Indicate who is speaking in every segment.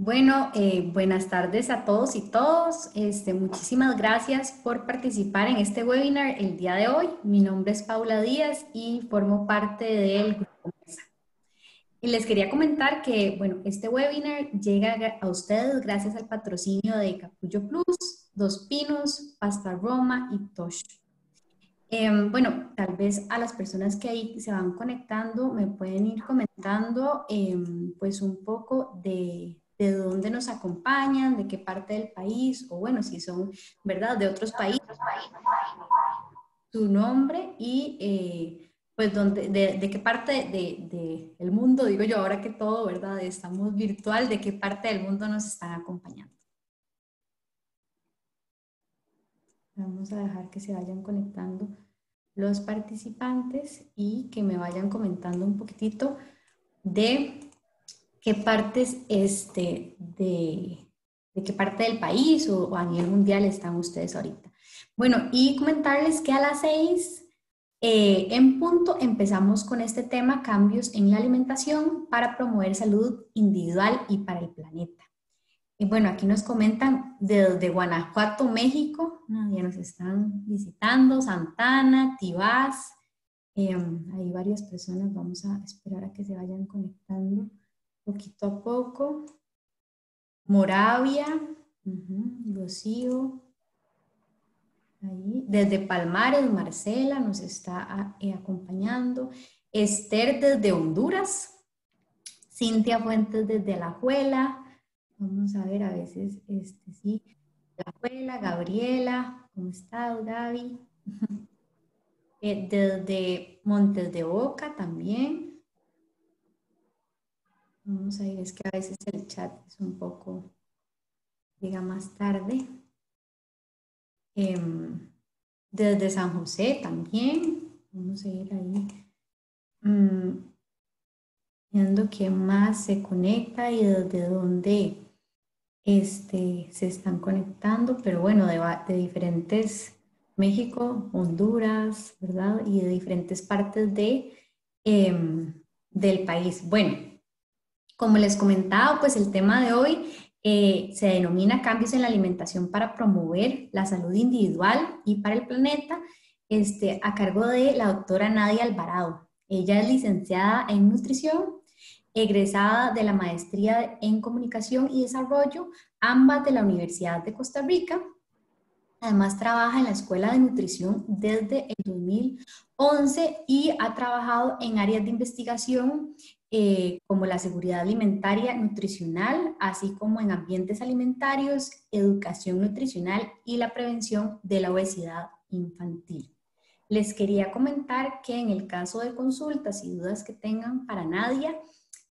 Speaker 1: Bueno, buenas tardes a todos y todos. Muchísimas gracias por participar en este webinar el día de hoy. Mi nombre es Paula Díaz y formo parte del grupo Mesa. Y les quería comentar que, bueno, este webinar llega a ustedes gracias al patrocinio de Capullo Plus, Dos Pinos, Pasta Roma y Tosh. Bueno, tal vez a las personas que ahí se van conectando me pueden ir comentando pues un poco de dónde nos acompañan, de qué parte del país, o bueno, si son, ¿verdad?, de otros países, su nombre y pues de qué parte del mundo, digo yo, ahora que todo, ¿verdad?, estamos virtual, de qué parte del mundo nos están acompañando. Vamos a dejar que se vayan conectando los participantes y que me vayan comentando un poquitito de qué partes de qué parte del país o a nivel mundial están ustedes ahorita. Bueno, y comentarles que a las 6 en punto empezamos con este tema, cambios en la alimentación para promover salud individual y para el planeta. Y bueno, aquí nos comentan desde Guanajuato, México, ya nos están visitando, Santana, Tibás, hay varias personas, vamos a esperar a que se vayan conectando poquito a poco. Moravia, Rocío, ahí. Desde Palmares, Marcela nos está acompañando. Esther desde Honduras, Cintia Fuentes desde Alajuela. Vamos a ver, a veces, sí, Alajuela, Gabriela, ¿cómo estás, Gaby? Desde Montes de Oca también. Vamos a ir, es que a veces el chat es un poco, llega más tarde. Desde San José también. Vamos a ir ahí. Viendo quién más se conecta y desde dónde se están conectando, pero bueno, de diferentes, México, Honduras, ¿verdad? Y de diferentes partes del país. Bueno, como les comentaba, pues el tema de hoy se denomina cambios en la alimentación para promover la salud individual y para el planeta, a cargo de la doctora Nadia Alvarado. Ella es licenciada en nutrición, egresada de la maestría en comunicación y desarrollo, ambas de la Universidad de Costa Rica. Además trabaja en la Escuela de Nutrición desde el 2011 y ha trabajado en áreas de investigación como la seguridad alimentaria nutricional, así como en ambientes alimentarios, educación nutricional y la prevención de la obesidad infantil. Les quería comentar que en el caso de consultas y dudas que tengan para Nadia,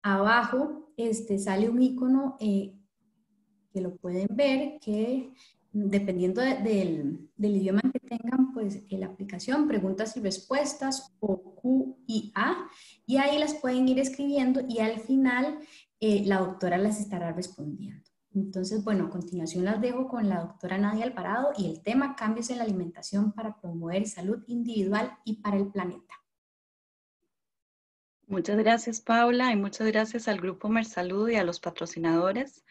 Speaker 1: abajo sale un icono que lo pueden ver, que dependiendo del idioma que tengan, pues la aplicación, preguntas y respuestas o Q y A, y ahí las pueden ir escribiendo y al final la doctora las estará respondiendo. Entonces, bueno, a continuación las dejo con la doctora Nadia Alvarado y el tema cambios en la alimentación para promover salud individual y para el planeta.
Speaker 2: Muchas gracias, Paula, y muchas gracias al Grupo Mersalud y a los patrocinadores.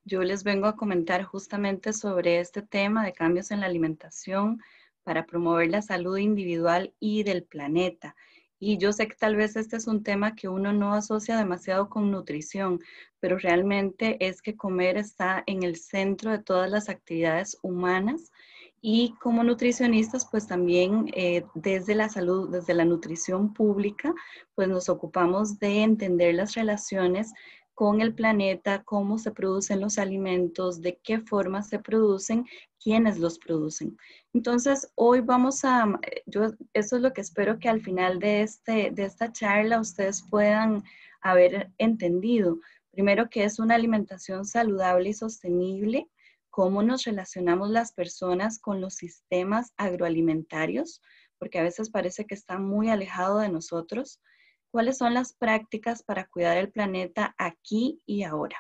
Speaker 2: Yo les vengo a comentar justamente sobre este tema de cambios en la alimentación para promover la salud individual y del planeta. Y yo sé que tal vez este es un tema que uno no asocia demasiado con nutrición, pero realmente es que comer está en el centro de todas las actividades humanas. Y como nutricionistas, pues también desde la salud, desde la nutrición pública, pues nos ocupamos de entender las relaciones con el planeta, cómo se producen los alimentos, de qué forma se producen, quiénes los producen. Entonces, hoy vamos a, eso es lo que espero que al final de esta charla ustedes puedan haber entendido. Primero, qué es una alimentación saludable y sostenible, cómo nos relacionamos las personas con los sistemas agroalimentarios, porque a veces parece que está muy alejado de nosotros. ¿Cuáles son las prácticas para cuidar el planeta aquí y ahora?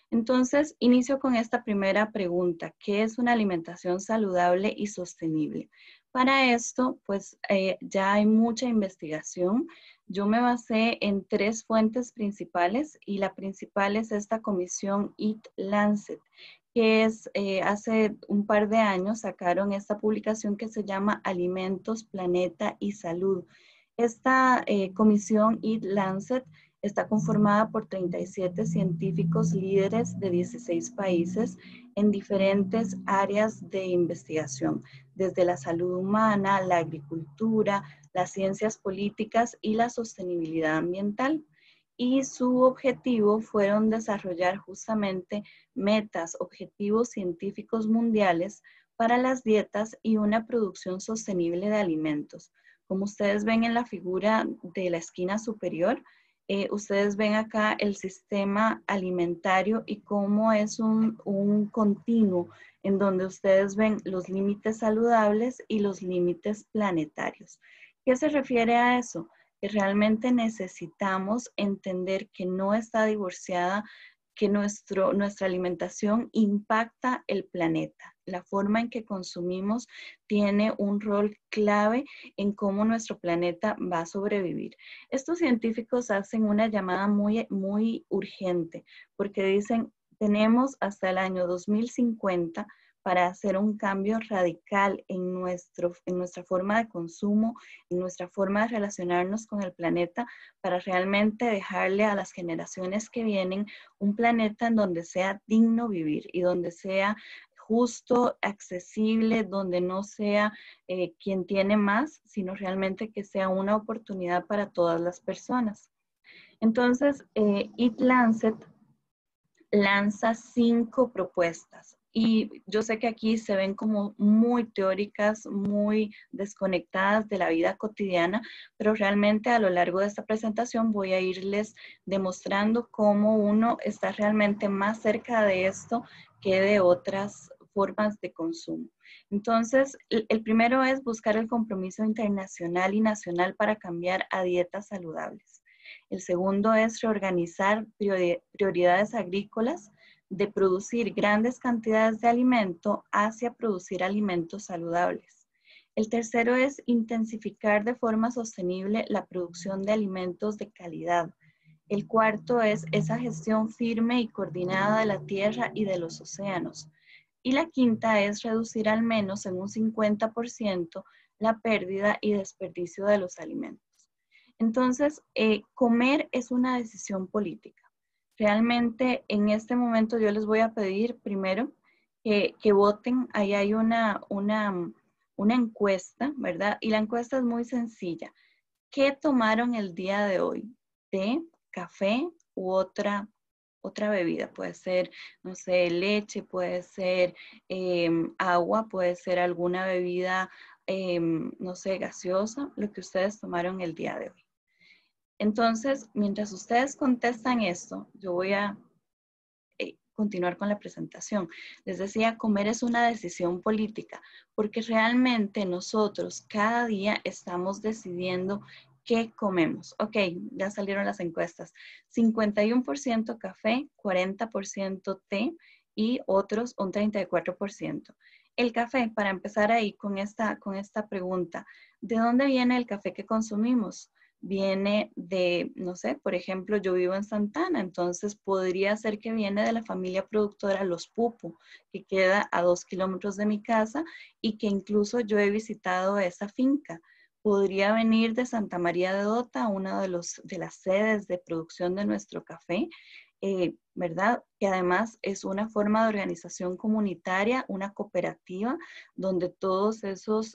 Speaker 2: Entonces, inicio con esta primera pregunta. ¿Qué es una alimentación saludable y sostenible? Para esto, pues ya hay mucha investigación Yo me basé en 3 fuentes principales y la principal es esta comisión Eat Lancet, que es, hace un par de años sacaron esta publicación que se llama Alimentos, Planeta y Salud. Esta comisión Eat Lancet está conformada por 37 científicos líderes de 16 países en diferentes áreas de investigación, desde la salud humana, la agricultura, las ciencias políticas y la sostenibilidad ambiental. Y su objetivo fueron desarrollar justamente metas, objetivos científicos mundiales para las dietas y una producción sostenible de alimentos. Como ustedes ven en la figura de la esquina superior, ustedes ven acá el sistema alimentario y cómo es un continuo en donde ustedes ven los límites saludables y los límites planetarios. ¿Qué se refiere a eso? Que realmente necesitamos entender que no está divorciada, que nuestra alimentación impacta el planeta. La forma en que consumimos tiene un rol clave en cómo nuestro planeta va a sobrevivir. Estos científicos hacen una llamada muy, muy urgente porque dicen, tenemos hasta el año 2050 para hacer un cambio radical en nuestra forma de consumo, en nuestra forma de relacionarnos con el planeta, para realmente dejarle a las generaciones que vienen un planeta en donde sea digno vivir y donde sea justo, accesible, donde no sea quien tiene más, sino realmente que sea una oportunidad para todas las personas. Entonces, Eat Lancet lanza 5 propuestas. Y yo sé que aquí se ven como muy teóricas, muy desconectadas de la vida cotidiana, pero realmente a lo largo de esta presentación voy a irles demostrando cómo uno está realmente más cerca de esto que de otras formas de consumo. Entonces, el primero es buscar el compromiso internacional y nacional para cambiar a dietas saludables. El segundo es reorganizar prioridades agrícolas de producir grandes cantidades de alimento hacia producir alimentos saludables. El tercero es intensificar de forma sostenible la producción de alimentos de calidad. El cuarto es esa gestión firme y coordinada de la tierra y de los océanos. Y la quinta es reducir al menos en un 50% la pérdida y desperdicio de los alimentos. Entonces, comer es una decisión política. Realmente, en este momento yo les voy a pedir primero que voten. Ahí hay una encuesta, ¿verdad? Y la encuesta es muy sencilla. ¿Qué tomaron el día de hoy? ¿Té, café u otra bebida? Puede ser, no sé, leche, puede ser agua, puede ser alguna bebida, no sé, gaseosa, lo que ustedes tomaron el día de hoy. Entonces, mientras ustedes contestan esto, yo voy a continuar con la presentación. Les decía, comer es una decisión política, porque realmente nosotros cada día estamos decidiendo qué comemos. Ok, ya salieron las encuestas. 51% café, 40% té y otros un 34%. El café, para empezar ahí con esta pregunta, ¿de dónde viene el café que consumimos? Viene de, no sé, por ejemplo, yo vivo en Santana, entonces podría ser que viene de la familia productora Los Pupu, que queda a 2 kilómetros de mi casa y que incluso yo he visitado esa finca. Podría venir de Santa María de Dota, una de las sedes de producción de nuestro café, ¿verdad? Que además es una forma de organización comunitaria, una cooperativa, donde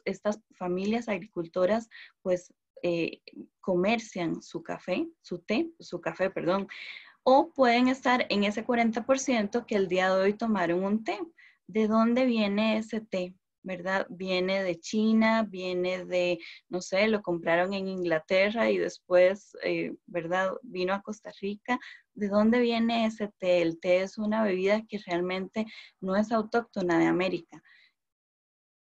Speaker 2: estas familias agricultoras, pues, comercian su café, su café, perdón, o pueden estar en ese 40% que el día de hoy tomaron un té. ¿De dónde viene ese té? ¿Verdad? Viene de China, viene de, no sé, lo compraron en Inglaterra y después, ¿verdad? Vino a Costa Rica. ¿De dónde viene ese té? El té es una bebida que realmente no es autóctona de América,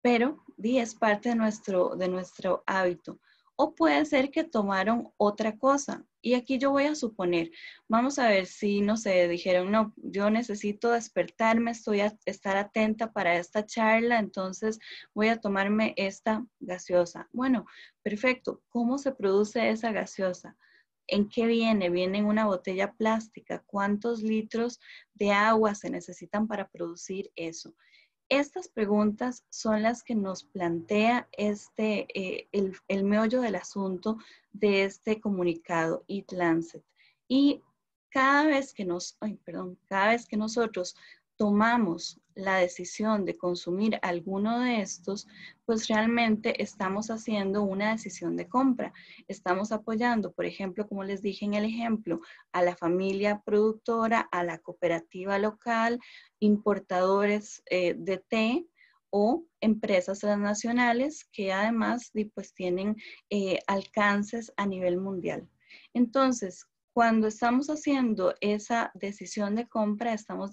Speaker 2: pero es parte de nuestro hábito. o puede ser que tomaron otra cosa. Y aquí yo voy a suponer, vamos a ver si, no sé, dijeron, no, yo necesito despertarme, estoy a estar atenta para esta charla, entonces voy a tomarme esta gaseosa. Bueno, perfecto. ¿Cómo se produce esa gaseosa? ¿En qué viene? ¿Viene en una botella plástica? ¿Cuántos litros de agua se necesitan para producir eso? Estas preguntas son las que nos plantea el meollo del asunto de este comunicado Eat Lancet. Y cada vez que nosotros tomamos la decisión de consumir alguno de estos, pues realmente estamos haciendo una decisión de compra. Estamos apoyando, por ejemplo, como les dije en el ejemplo, a la familia productora, a la cooperativa local, importadores de té o empresas transnacionales que además pues, tienen alcances a nivel mundial. Entonces, cuando estamos haciendo esa decisión de compra, estamos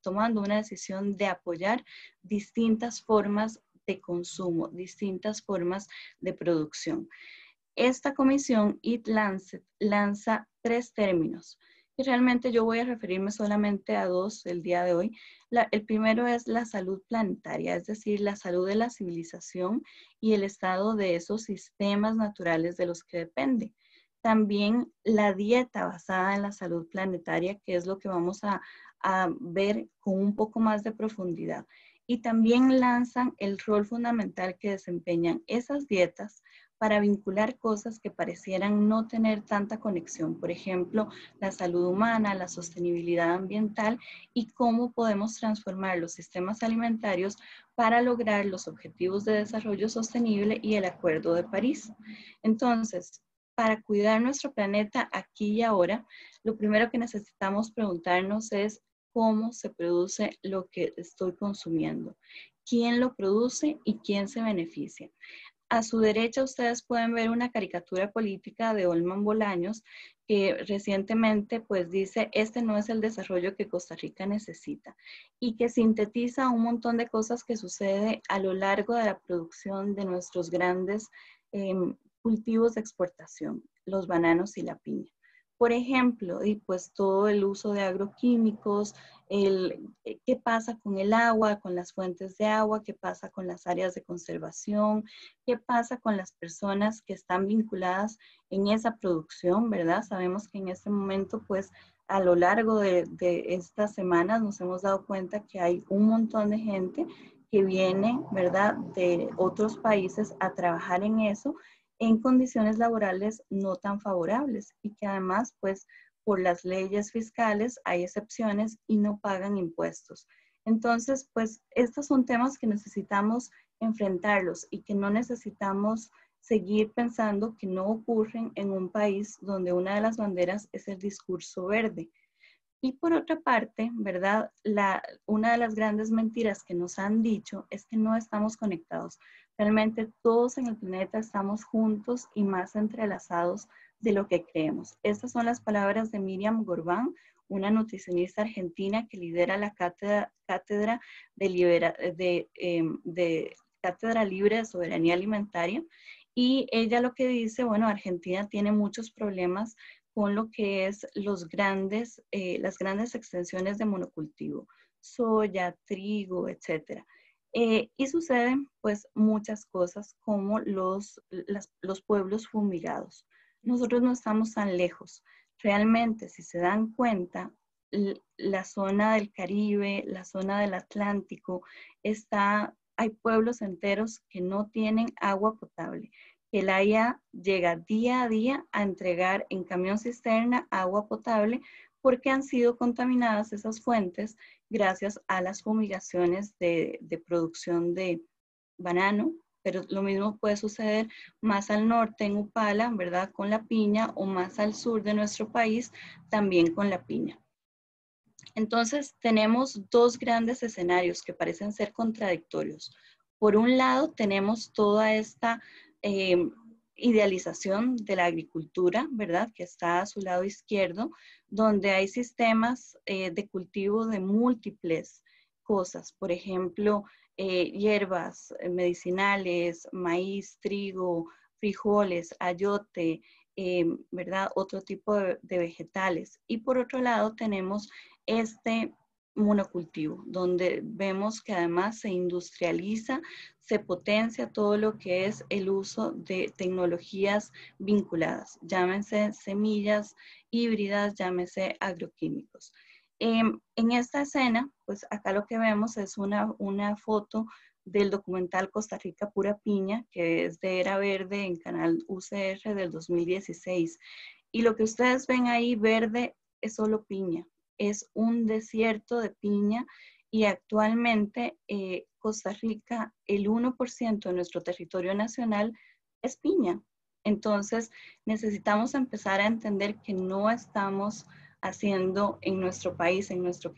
Speaker 2: tomando una decisión de apoyar distintas formas de consumo, distintas formas de producción. Esta comisión Eat Lancet lanza 3 términos y realmente yo voy a referirme solamente a 2 el día de hoy. El primero es la salud planetaria, es decir, la salud de la civilización y el estado de esos sistemas naturales de los que depende. También la dieta basada en la salud planetaria, que es lo que vamos a ver con un poco más de profundidad. Y también lanzan el rol fundamental que desempeñan esas dietas para vincular cosas que parecieran no tener tanta conexión. Por ejemplo, la salud humana, la sostenibilidad ambiental y cómo podemos transformar los sistemas alimentarios para lograr los objetivos de desarrollo sostenible y el Acuerdo de París. Entonces, para cuidar nuestro planeta aquí y ahora, lo primero que necesitamos preguntarnos es cómo se produce lo que estoy consumiendo, quién lo produce y quién se beneficia. A su derecha ustedes pueden ver una caricatura política de Olman Bolaños que recientemente pues dice, este no es el desarrollo que Costa Rica necesita y que sintetiza un montón de cosas que sucede a lo largo de la producción de nuestros grandes cultivos de exportación, los bananos y la piña. Por ejemplo, y pues todo el uso de agroquímicos, qué pasa con el agua, con las fuentes de agua, qué pasa con las áreas de conservación, qué pasa con las personas que están vinculadas en esa producción, ¿verdad? Sabemos que en este momento, pues, a lo largo de estas semanas nos hemos dado cuenta que hay un montón de gente que viene, ¿verdad?, de otros países a trabajar en eso en condiciones laborales no tan favorables y que además, pues, por las leyes fiscales hay excepciones y no pagan impuestos. Entonces, pues, estos son temas que necesitamos enfrentarlos y que no necesitamos seguir pensando que no ocurren en un país donde una de las banderas es el discurso verde. Y por otra parte, ¿verdad? Una de las grandes mentiras que nos han dicho es que no estamos conectados. Realmente todos en el planeta estamos juntos y más entrelazados de lo que creemos. Estas son las palabras de Miriam Gorbán, una nutricionista argentina que lidera la Cátedra Cátedra Libre de Soberanía Alimentaria. Y ella lo que dice, bueno, Argentina tiene muchos problemas con lo que es las grandes extensiones de monocultivo, soya, trigo, etc. Y suceden pues muchas cosas como los pueblos fumigados. Nosotros no estamos tan lejos. Realmente, si se dan cuenta, la zona del Caribe, la zona del Atlántico, hay pueblos enteros que no tienen agua potable. El AIA llega día a día a entregar en camión cisterna agua potable porque han sido contaminadas esas fuentes gracias a las fumigaciones de producción de banano, pero lo mismo puede suceder más al norte en Upala, ¿verdad? Con la piña o más al sur de nuestro país también con la piña. Entonces tenemos 2 grandes escenarios que parecen ser contradictorios. Por un lado tenemos toda esta idealización de la agricultura, ¿verdad? Que está a su lado izquierdo, donde hay sistemas de cultivo de múltiples cosas, por ejemplo, hierbas medicinales, maíz, trigo, frijoles, ayote, ¿verdad? Otro tipo de vegetales. Y por otro lado tenemos este monocultivo, donde vemos que además se industrializa, se potencia todo lo que es el uso de tecnologías vinculadas, llámense semillas híbridas, llámese agroquímicos. En esta escena, pues acá lo que vemos es una foto del documental Costa Rica Pura Piña, que es de Era Verde en canal UCR del 2016. Y lo que ustedes ven ahí verde es solo piña, es un desierto de piña y actualmente Costa Rica, el 1% de nuestro territorio nacional es piña. Entonces necesitamos empezar a entender que no estamos haciendo en nuestro país, en nuestra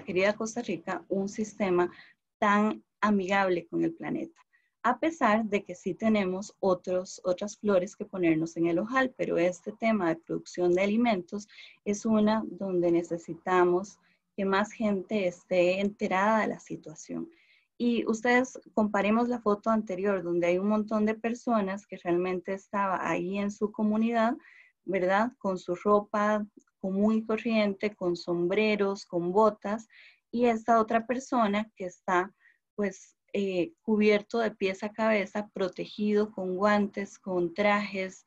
Speaker 2: querida Costa Rica, un sistema tan amigable con el planeta. A pesar de que sí tenemos otras flores que ponernos en el ojal, pero este tema de producción de alimentos es una donde necesitamos que más gente esté enterada de la situación. Y ustedes comparemos la foto anterior, donde hay un montón de personas que realmente estaba ahí en su comunidad, ¿verdad? Con su ropa común y corriente, con sombreros, con botas, y esta otra persona que está pues cubierto de pies a cabeza, protegido con guantes, con trajes,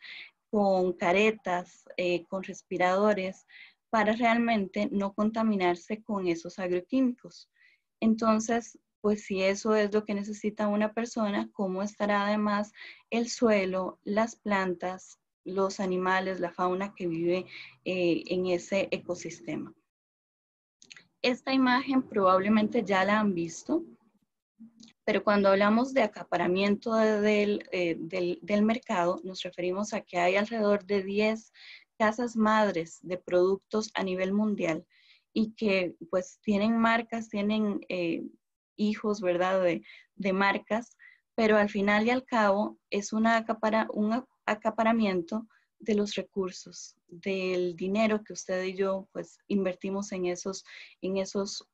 Speaker 2: con caretas, con respiradores, para realmente no contaminarse con esos agroquímicos. Entonces, pues si eso es lo que necesita una persona, ¿cómo estará además el suelo, las plantas, los animales, la fauna que vive en ese ecosistema? Esta imagen probablemente ya la han visto, pero cuando hablamos de acaparamiento del mercado, nos referimos a que hay alrededor de 10 casas madres de productos a nivel mundial y que pues tienen marcas, tienen hijos, ¿verdad? De marcas, pero al final y al cabo es un acaparamiento de los recursos, del dinero que usted y yo pues invertimos en esos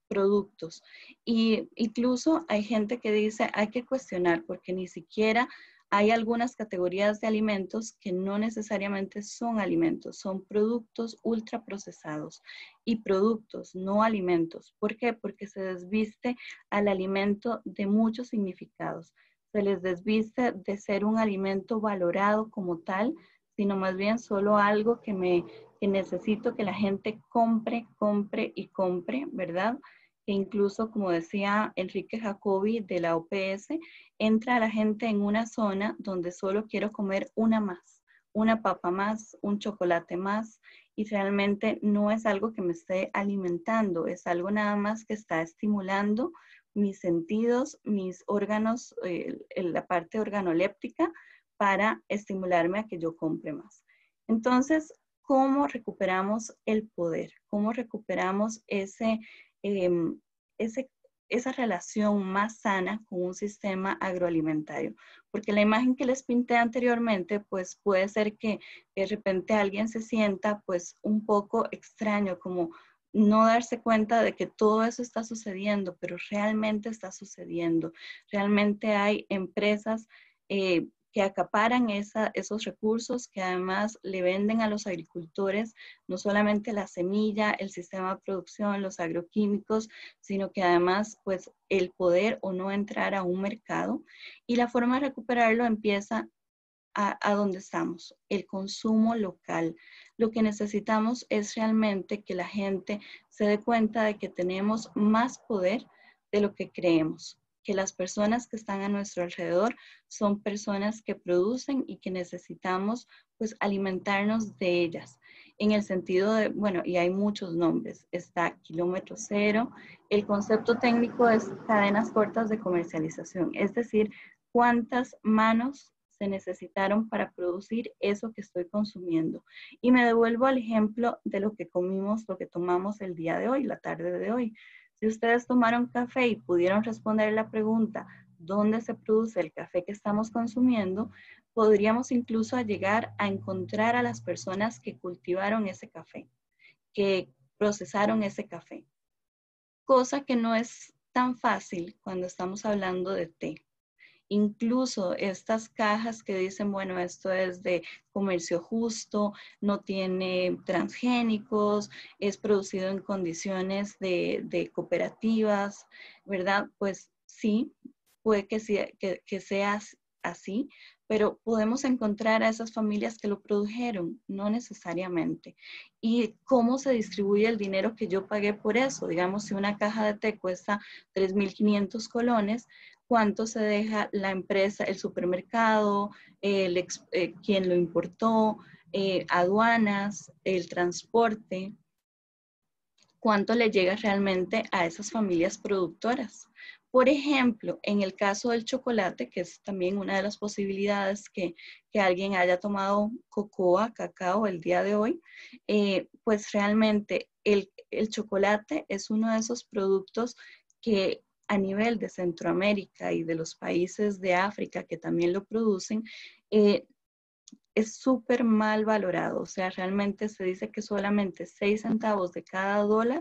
Speaker 2: productos. Y incluso hay gente que dice hay que cuestionar porque ni siquiera hay algunas categorías de alimentos que no necesariamente son alimentos, son productos ultraprocesados y productos, no alimentos. ¿Por qué? Porque se desviste al alimento de muchos significados. Se les desviste de ser un alimento valorado como tal, sino más bien solo algo que necesito que la gente compre, compre y compre, ¿verdad? Que incluso, como decía Enrique Jacobi de la OPS, entra la gente en una zona donde solo quiero comer una más, una papa más, un chocolate más, y realmente no es algo que me esté alimentando, es algo nada más que está estimulando mis sentidos, mis órganos, la parte organoléptica, para estimularme a que yo compre más. Entonces, ¿cómo recuperamos el poder? ¿Cómo recuperamos esa relación más sana con un sistema agroalimentario? Porque la imagen que les pinté anteriormente, pues puede ser que de repente alguien se sienta pues un poco extraño, como no darse cuenta de que todo eso está sucediendo, pero realmente está sucediendo. Realmente hay empresas que acaparan esos recursos, que además le venden a los agricultores no solamente la semilla, el sistema de producción, los agroquímicos, sino que además pues el poder o no entrar a un mercado. Y la forma de recuperarlo empieza a donde estamos, el consumo local. Lo que necesitamos es realmente que la gente se dé cuenta de que tenemos más poder de lo que creemos, que las personas que están a nuestro alrededor son personas que producen y que necesitamos pues alimentarnos de ellas. En el sentido de, bueno, y hay muchos nombres, está kilómetro cero, el concepto técnico es cadenas cortas de comercialización, es decir, cuántas manos se necesitaron para producir eso que estoy consumiendo. Y me devuelvo al ejemplo de lo que comimos, lo que tomamos el día de hoy, la tarde de hoy. Si ustedes tomaron café y pudieron responder la pregunta, ¿dónde se produce el café que estamos consumiendo? Podríamos incluso llegar a encontrar a las personas que cultivaron ese café, que procesaron ese café. Cosa que no es tan fácil cuando estamos hablando de té. Incluso estas cajas que dicen, bueno, esto es de comercio justo, no tiene transgénicos, es producido en condiciones de cooperativas, ¿verdad? Pues sí, puede que sea así, pero podemos encontrar a esas familias que lo produjeron, no necesariamente. ¿Y cómo se distribuye el dinero que yo pagué por eso? Digamos, si una caja de té cuesta 3.500 colones, ¿cuánto se deja la empresa, el supermercado, quien lo importó, aduanas, el transporte? ¿Cuánto le llega realmente a esas familias productoras? Por ejemplo, en el caso del chocolate, que es también una de las posibilidades que alguien haya tomado cocoa, cacao el día de hoy, pues realmente el chocolate es uno de esos productos que a nivel de Centroamérica y de los países de África que también lo producen, es súper mal valorado. O sea, realmente se dice que solamente 6 centavos de cada dólar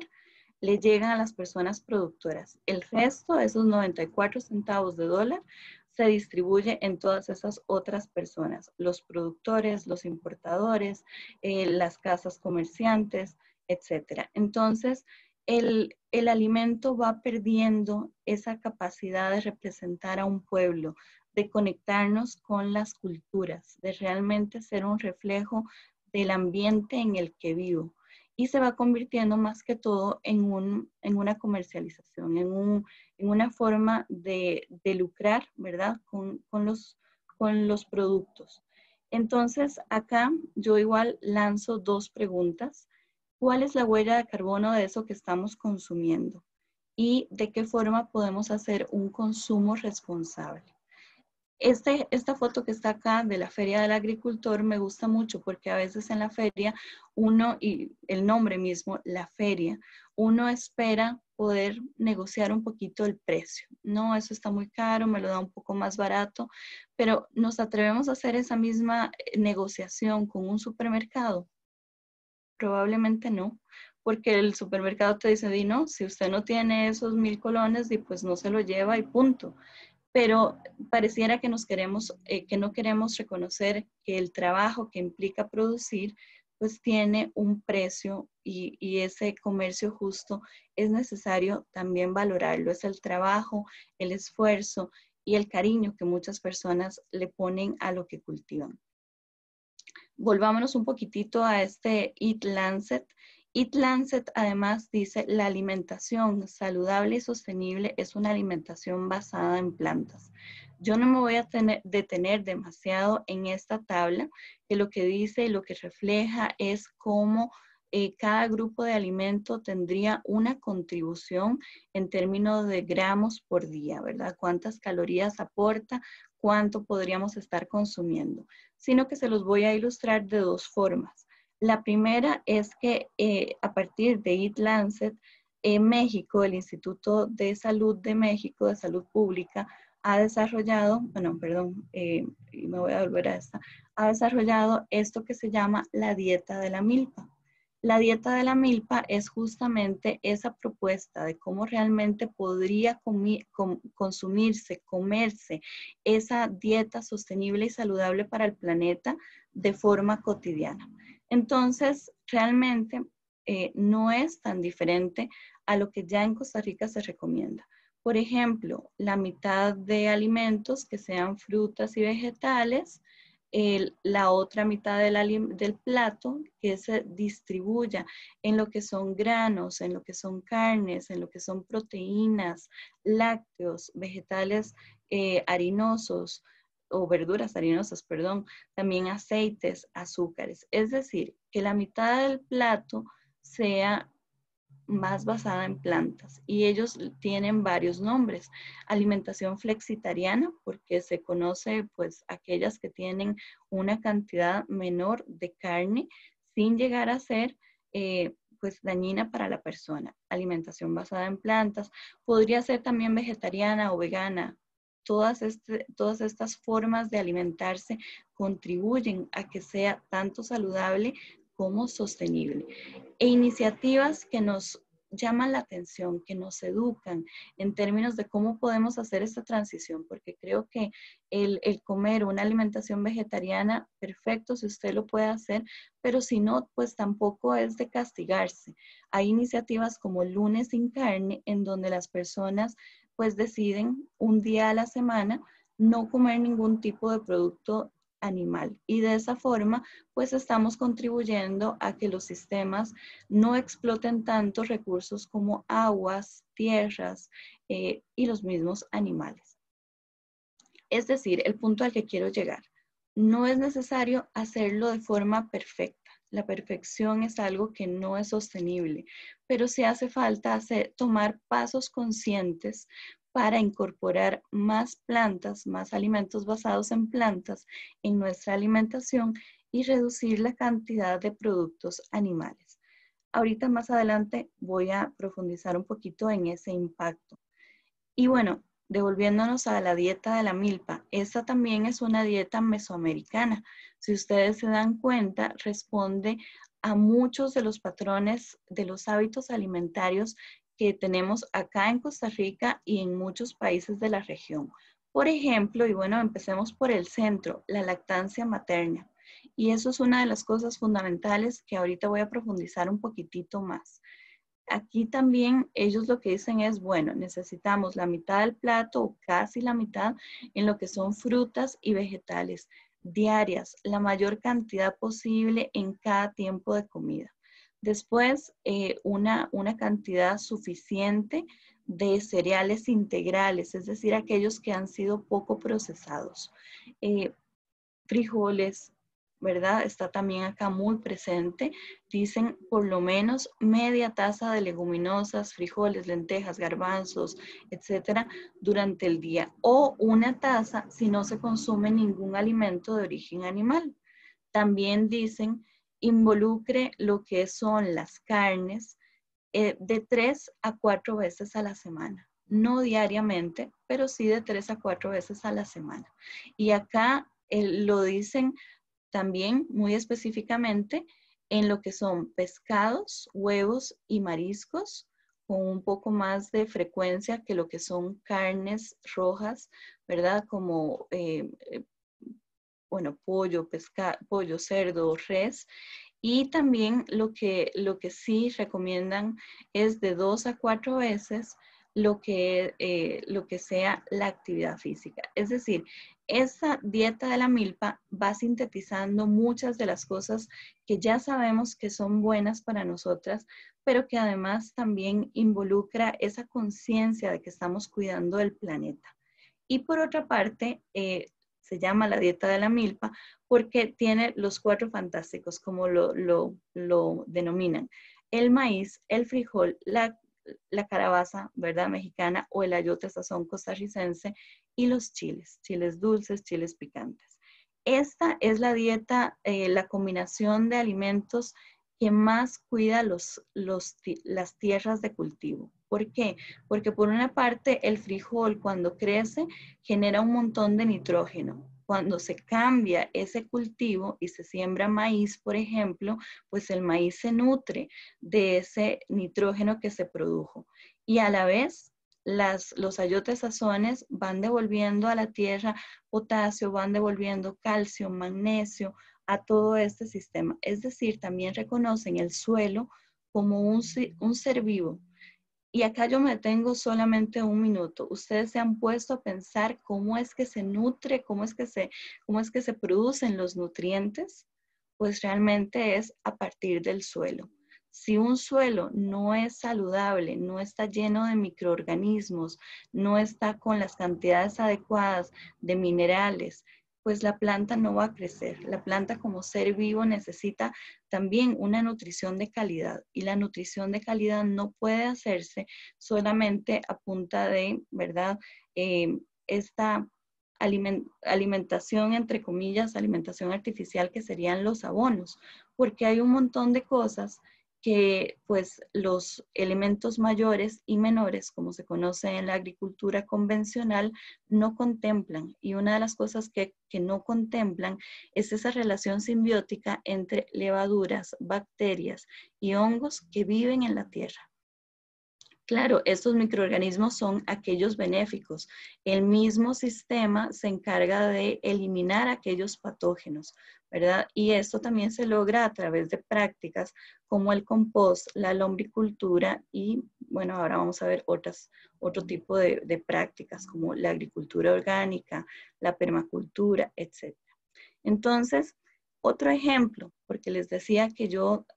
Speaker 2: le llegan a las personas productoras. El resto, esos 94 centavos de dólar, se distribuye en todas esas otras personas, los productores, los importadores, las casas comerciantes, etc. Entonces, el alimento va perdiendo esa capacidad de representar a un pueblo, de conectarnos con las culturas, de realmente ser un reflejo del ambiente en el que vivo. Y se va convirtiendo más que todo en una comercialización, en una forma de lucrar, ¿verdad? Con los productos. Entonces, acá yo igual lanzo dos preguntas. ¿Cuál es la huella de carbono de eso que estamos consumiendo? ¿Y de qué forma podemos hacer un consumo responsable? Esta foto que está acá de la Feria del Agricultor me gusta mucho porque a veces en la feria uno, y el nombre mismo, la feria, uno espera poder negociar un poquito el precio. No, eso está muy caro, me lo da un poco más barato, pero ¿nos atrevemos a hacer esa misma negociación con un supermercado? Probablemente no, porque el supermercado te dice, di no, si usted no tiene esos 1.000 colones, pues no se lo lleva y punto. Pero pareciera que que no queremos reconocer que el trabajo que implica producir, pues tiene un precio y ese comercio justo es necesario también valorarlo. Es el trabajo, el esfuerzo y el cariño que muchas personas le ponen a lo que cultivan. Volvámonos un poquitito a este Eat Lancet. Eat Lancet además dice, la alimentación saludable y sostenible es una alimentación basada en plantas. Yo no me voy a detener demasiado en esta tabla, que lo que dice y lo que refleja es cómo cada grupo de alimento tendría una contribución en términos de gramos por día, ¿verdad? Cuántas calorías aporta, cuánto podríamos estar consumiendo, sino que se los voy a ilustrar de dos formas. La primera es que a partir de Eat Lancet, México, el Instituto de Salud de México, de Salud Pública, ha desarrollado, me voy a volver a esta, ha desarrollado esto que se llama la dieta de la milpa. La dieta de la milpa es justamente esa propuesta de cómo realmente podría consumirse, comerse esa dieta sostenible y saludable para el planeta de forma cotidiana. Entonces, realmente no es tan diferente a lo que ya en Costa Rica se recomienda. Por ejemplo, la mitad de alimentos que sean frutas y vegetales, la otra mitad del plato que se distribuya en lo que son granos, en lo que son carnes, en lo que son proteínas, lácteos, vegetales harinosos o verduras harinosas, perdón, también aceites, azúcares. Es decir, que la mitad del plato sea más basada en plantas y ellos tienen varios nombres. Alimentación flexitariana porque se conoce pues aquellas que tienen una cantidad menor de carne sin llegar a ser pues dañina para la persona. Alimentación basada en plantas podría ser también vegetariana o vegana. Todas estas formas de alimentarse contribuyen a que sea tanto saludable como sostenible. E iniciativas que nos llaman la atención, que nos educan en términos de cómo podemos hacer esta transición, porque creo que el comer una alimentación vegetariana, perfecto, si usted lo puede hacer, pero si no, pues tampoco es de castigarse. Hay iniciativas como Lunes sin Carne, en donde las personas pues deciden un día a la semana no comer ningún tipo de producto animal. Y de esa forma, pues estamos contribuyendo a que los sistemas no exploten tantos recursos como aguas, tierras y los mismos animales. Es decir, el punto al que quiero llegar, no es necesario hacerlo de forma perfecta. La perfección es algo que no es sostenible, pero sí hace falta tomar pasos conscientes para incorporar más plantas, más alimentos basados en plantas en nuestra alimentación y reducir la cantidad de productos animales. Ahorita más adelante voy a profundizar un poquito en ese impacto. Y bueno, devolviéndonos a la dieta de la milpa, esta también es una dieta mesoamericana. Si ustedes se dan cuenta, responde a muchos de los patrones de los hábitos alimentarios que tenemos acá en Costa Rica y en muchos países de la región. Por ejemplo, y bueno, empecemos por el centro, la lactancia materna. Y eso es una de las cosas fundamentales que ahorita voy a profundizar un poquitito más. Aquí también ellos lo que dicen es, bueno, necesitamos la mitad del plato o casi la mitad en lo que son frutas y vegetales diarias, la mayor cantidad posible en cada tiempo de comida. Después, una cantidad suficiente de cereales integrales, es decir, aquellos que han sido poco procesados. Frijoles, ¿verdad? Está también acá muy presente. Dicen por lo menos media taza de leguminosas, frijoles, lentejas, garbanzos, etcétera, durante el día. O una taza si no se consume ningún alimento de origen animal. También dicen involucre lo que son las carnes de 3 a 4 veces a la semana. No diariamente, pero sí de 3 a 4 veces a la semana. Y acá lo dicen también muy específicamente en lo que son pescados, huevos y mariscos, con un poco más de frecuencia que lo que son carnes rojas, ¿verdad? Como, bueno, pollo, cerdo, res. Y también lo que sí recomiendan es de 2 a 4 veces lo que sea la actividad física. Es decir, esa dieta de la milpa va sintetizando muchas de las cosas que ya sabemos que son buenas para nosotras, pero que además también involucra esa conciencia de que estamos cuidando del planeta. Y por otra parte, se llama la dieta de la milpa porque tiene los 4 fantásticos, como lo denominan. El maíz, el frijol, la calabaza, ¿verdad? Mexicana o el ayote sazón costarricense y los chiles, chiles dulces, chiles picantes. Esta es la dieta, la combinación de alimentos que más cuida las tierras de cultivo. ¿Por qué? Porque por una parte el frijol cuando crece genera un montón de nitrógeno. Cuando se cambia ese cultivo y se siembra maíz, por ejemplo, pues el maíz se nutre de ese nitrógeno que se produjo. Y a la vez, los ayotes sazones van devolviendo a la tierra potasio, van devolviendo calcio, magnesio a todo este sistema. Es decir, también reconocen el suelo como un ser vivo. Y acá yo me detengo solamente un minuto. Ustedes se han puesto a pensar cómo es que se nutre, cómo es que se producen los nutrientes. Pues realmente es a partir del suelo. Si un suelo no es saludable, no está lleno de microorganismos, no está con las cantidades adecuadas de minerales, pues la planta no va a crecer. La planta como ser vivo necesita también una nutrición de calidad y la nutrición de calidad no puede hacerse solamente a punta de, ¿verdad? Esta alimentación, entre comillas, alimentación artificial que serían los abonos, porque hay un montón de cosas que pues los elementos mayores y menores, como se conoce en la agricultura convencional, no contemplan. Y una de las cosas que no contemplan es esa relación simbiótica entre levaduras, bacterias y hongos que viven en la tierra. Claro, estos microorganismos son aquellos benéficos. El mismo sistema se encarga de eliminar aquellos patógenos, ¿verdad? Y esto también se logra a través de prácticas como el compost, la lombricultura y, bueno, ahora vamos a ver otro tipo de prácticas como la agricultura orgánica, la permacultura, etc. Entonces, otro ejemplo, porque les decía que yo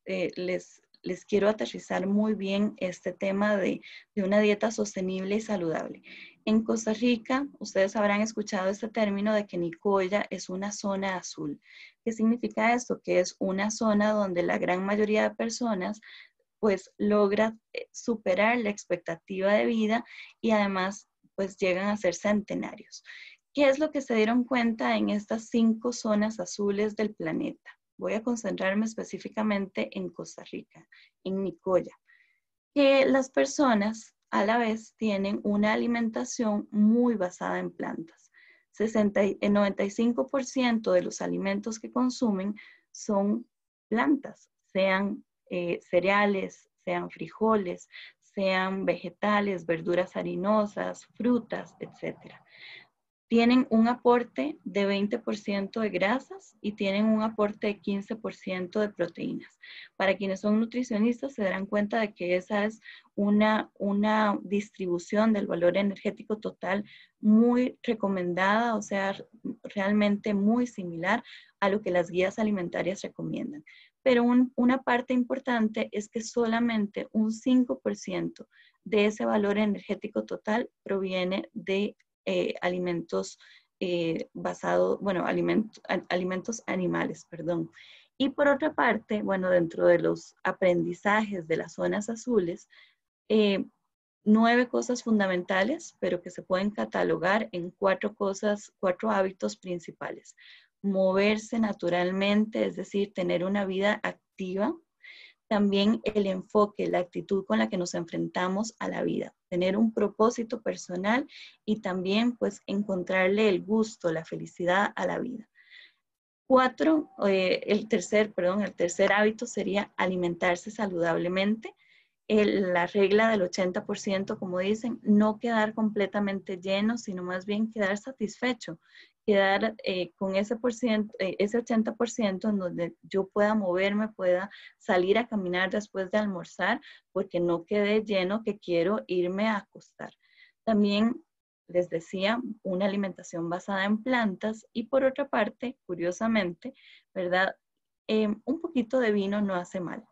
Speaker 2: les quiero aterrizar muy bien este tema de una dieta sostenible y saludable. En Costa Rica, ustedes habrán escuchado este término de que Nicoya es una zona azul. ¿Qué significa esto? Que es una zona donde la gran mayoría de personas pues logra superar la expectativa de vida y además pues llegan a ser centenarios. ¿Qué es lo que se dieron cuenta en estas 5 zonas azules del planeta? Voy a concentrarme específicamente en Costa Rica, en Nicoya, que las personas a la vez tienen una alimentación muy basada en plantas. El 95% de los alimentos que consumen son plantas, sean cereales, sean frijoles, sean vegetales, verduras harinosas, frutas, etc. Tienen un aporte de 20% de grasas y tienen un aporte de 15% de proteínas. Para quienes son nutricionistas se darán cuenta de que esa es una distribución del valor energético total muy recomendada, o sea, realmente muy similar a lo que las guías alimentarias recomiendan. Pero una parte importante es que solamente un 5% de ese valor energético total proviene de alimentos alimentos animales, perdón. Y por otra parte, bueno, dentro de los aprendizajes de las zonas azules, 9 cosas fundamentales, pero que se pueden catalogar en 4 hábitos principales. Moverse naturalmente, es decir, tener una vida activa. También el enfoque, la actitud con la que nos enfrentamos a la vida, tener un propósito personal y también pues encontrarle el gusto, la felicidad a la vida. 4, el tercer hábito sería alimentarse saludablemente. La regla del 80%, como dicen, no quedar completamente lleno, sino más bien quedar satisfecho, quedar con ese 80% en donde yo pueda moverme, pueda salir a caminar después de almorzar, porque no quedé lleno que quiero irme a acostar. También les decía, una alimentación basada en plantas y por otra parte, curiosamente, ¿verdad? Un poquito de vino no hace mal.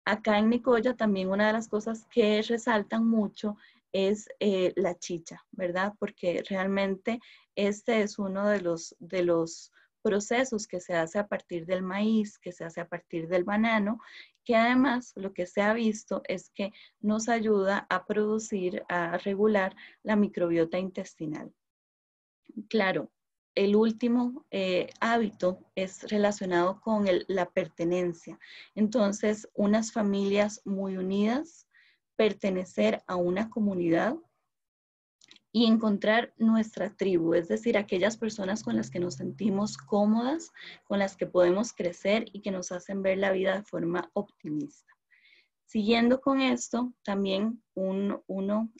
Speaker 2: Acá en Nicoya también una de las cosas que resaltan mucho es la chicha, ¿verdad? Porque realmente este es uno de los procesos que se hace a partir del maíz, que se hace a partir del banano, que además lo que se ha visto es que nos ayuda a producir, a regular la microbiota intestinal. Claro, el último hábito es relacionado con la pertenencia. Entonces, unas familias muy unidas, pertenecer a una comunidad y encontrar nuestra tribu, es decir, aquellas personas con las que nos sentimos cómodas, con las que podemos crecer y que nos hacen ver la vida de forma optimista. Siguiendo con esto, también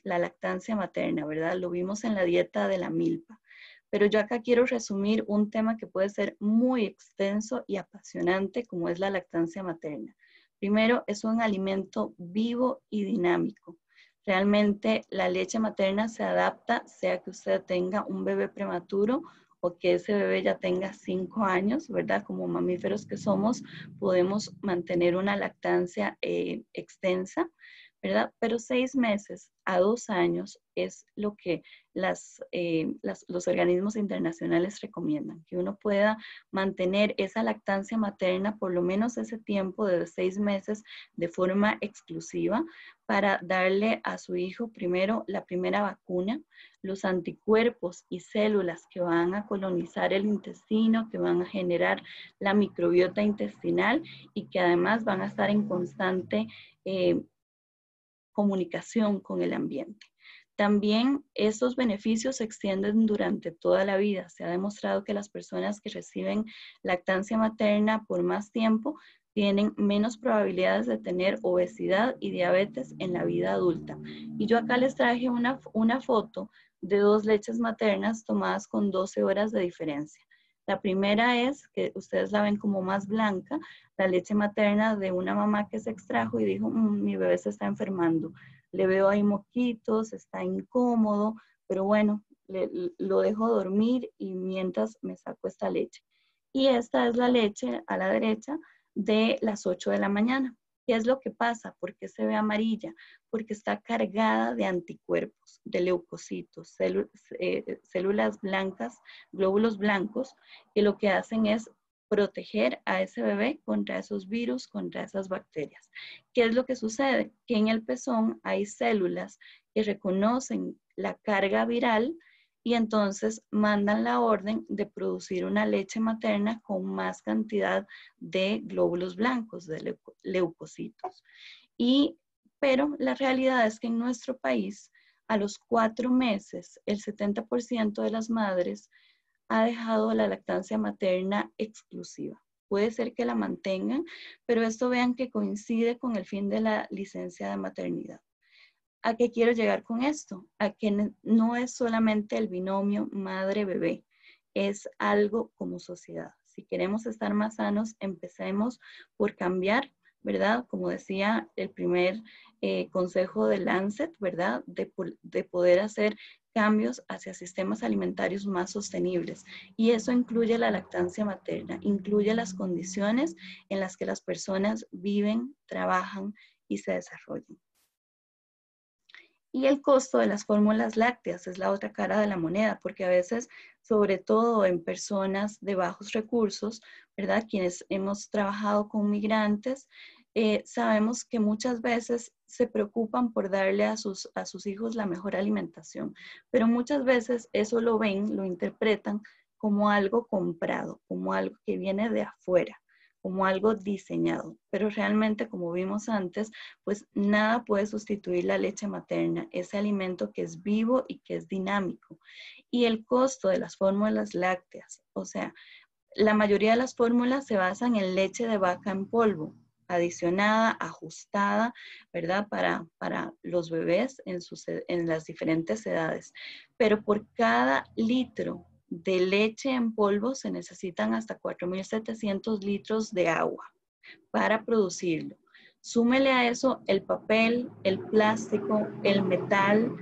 Speaker 2: la lactancia materna, ¿verdad? Lo vimos en la dieta de la milpa. Pero yo acá quiero resumir un tema que puede ser muy extenso y apasionante, como es la lactancia materna. Primero, es un alimento vivo y dinámico. Realmente la leche materna se adapta, sea que usted tenga un bebé prematuro o que ese bebé ya tenga 5 años, ¿verdad? Como mamíferos que somos, podemos mantener una lactancia extensa, ¿verdad? Pero 6 meses a 2 años es lo que los organismos internacionales recomiendan, que uno pueda mantener esa lactancia materna por lo menos ese tiempo de 6 meses de forma exclusiva para darle a su hijo primero la primera vacuna, los anticuerpos y células que van a colonizar el intestino, que van a generar la microbiota intestinal y que además van a estar en constante comunicación con el ambiente. También estos beneficios se extienden durante toda la vida. Se ha demostrado que las personas que reciben lactancia materna por más tiempo tienen menos probabilidades de tener obesidad y diabetes en la vida adulta. Y yo acá les traje una foto de 2 leches maternas tomadas con 12 horas de diferencia. La primera es, que ustedes la ven como más blanca, la leche materna de una mamá que se extrajo y dijo, mi bebé se está enfermando. Le veo ahí moquitos, está incómodo, pero bueno, lo dejo dormir y mientras me saco esta leche. Y esta es la leche a la derecha de las 8 de la mañana. ¿Qué es lo que pasa? ¿Por qué se ve amarilla? Porque está cargada de anticuerpos, de leucocitos, células blancas, glóbulos blancos, que lo que hacen es proteger a ese bebé contra esos virus, contra esas bacterias. ¿Qué es lo que sucede? Que en el pezón hay células que reconocen la carga viral y entonces mandan la orden de producir una leche materna con más cantidad de glóbulos blancos, de leucocitos. Pero la realidad es que en nuestro país, a los 4 meses, el 70% de las madres ha dejado la lactancia materna exclusiva. Puede ser que la mantengan, pero esto vean que coincide con el fin de la licencia de maternidad. ¿A qué quiero llegar con esto? A que no es solamente el binomio madre-bebé, es algo como sociedad. Si queremos estar más sanos, empecemos por cambiar, ¿verdad? Como decía el primer consejo de Lancet, ¿verdad? De poder hacer cambios hacia sistemas alimentarios más sostenibles. Y eso incluye la lactancia materna, incluye las condiciones en las que las personas viven, trabajan y se desarrollan. Y el costo de las fórmulas lácteas es la otra cara de la moneda, porque a veces, sobre todo en personas de bajos recursos, ¿verdad? Quienes hemos trabajado con migrantes, sabemos que muchas veces se preocupan por darle a sus hijos la mejor alimentación, pero muchas veces eso lo ven, lo interpretan como algo comprado, como algo que viene de afuera, como algo diseñado, pero realmente, como vimos antes, pues nada puede sustituir la leche materna, ese alimento que es vivo y que es dinámico. Y el costo de las fórmulas lácteas, o sea, la mayoría de las fórmulas se basan en leche de vaca en polvo, adicionada, ajustada, ¿verdad? Para los bebés en las diferentes edades. Pero por cada litro de leche en polvo se necesitan hasta 4.700 litros de agua para producirlo. Súmele a eso el papel, el plástico, el metal,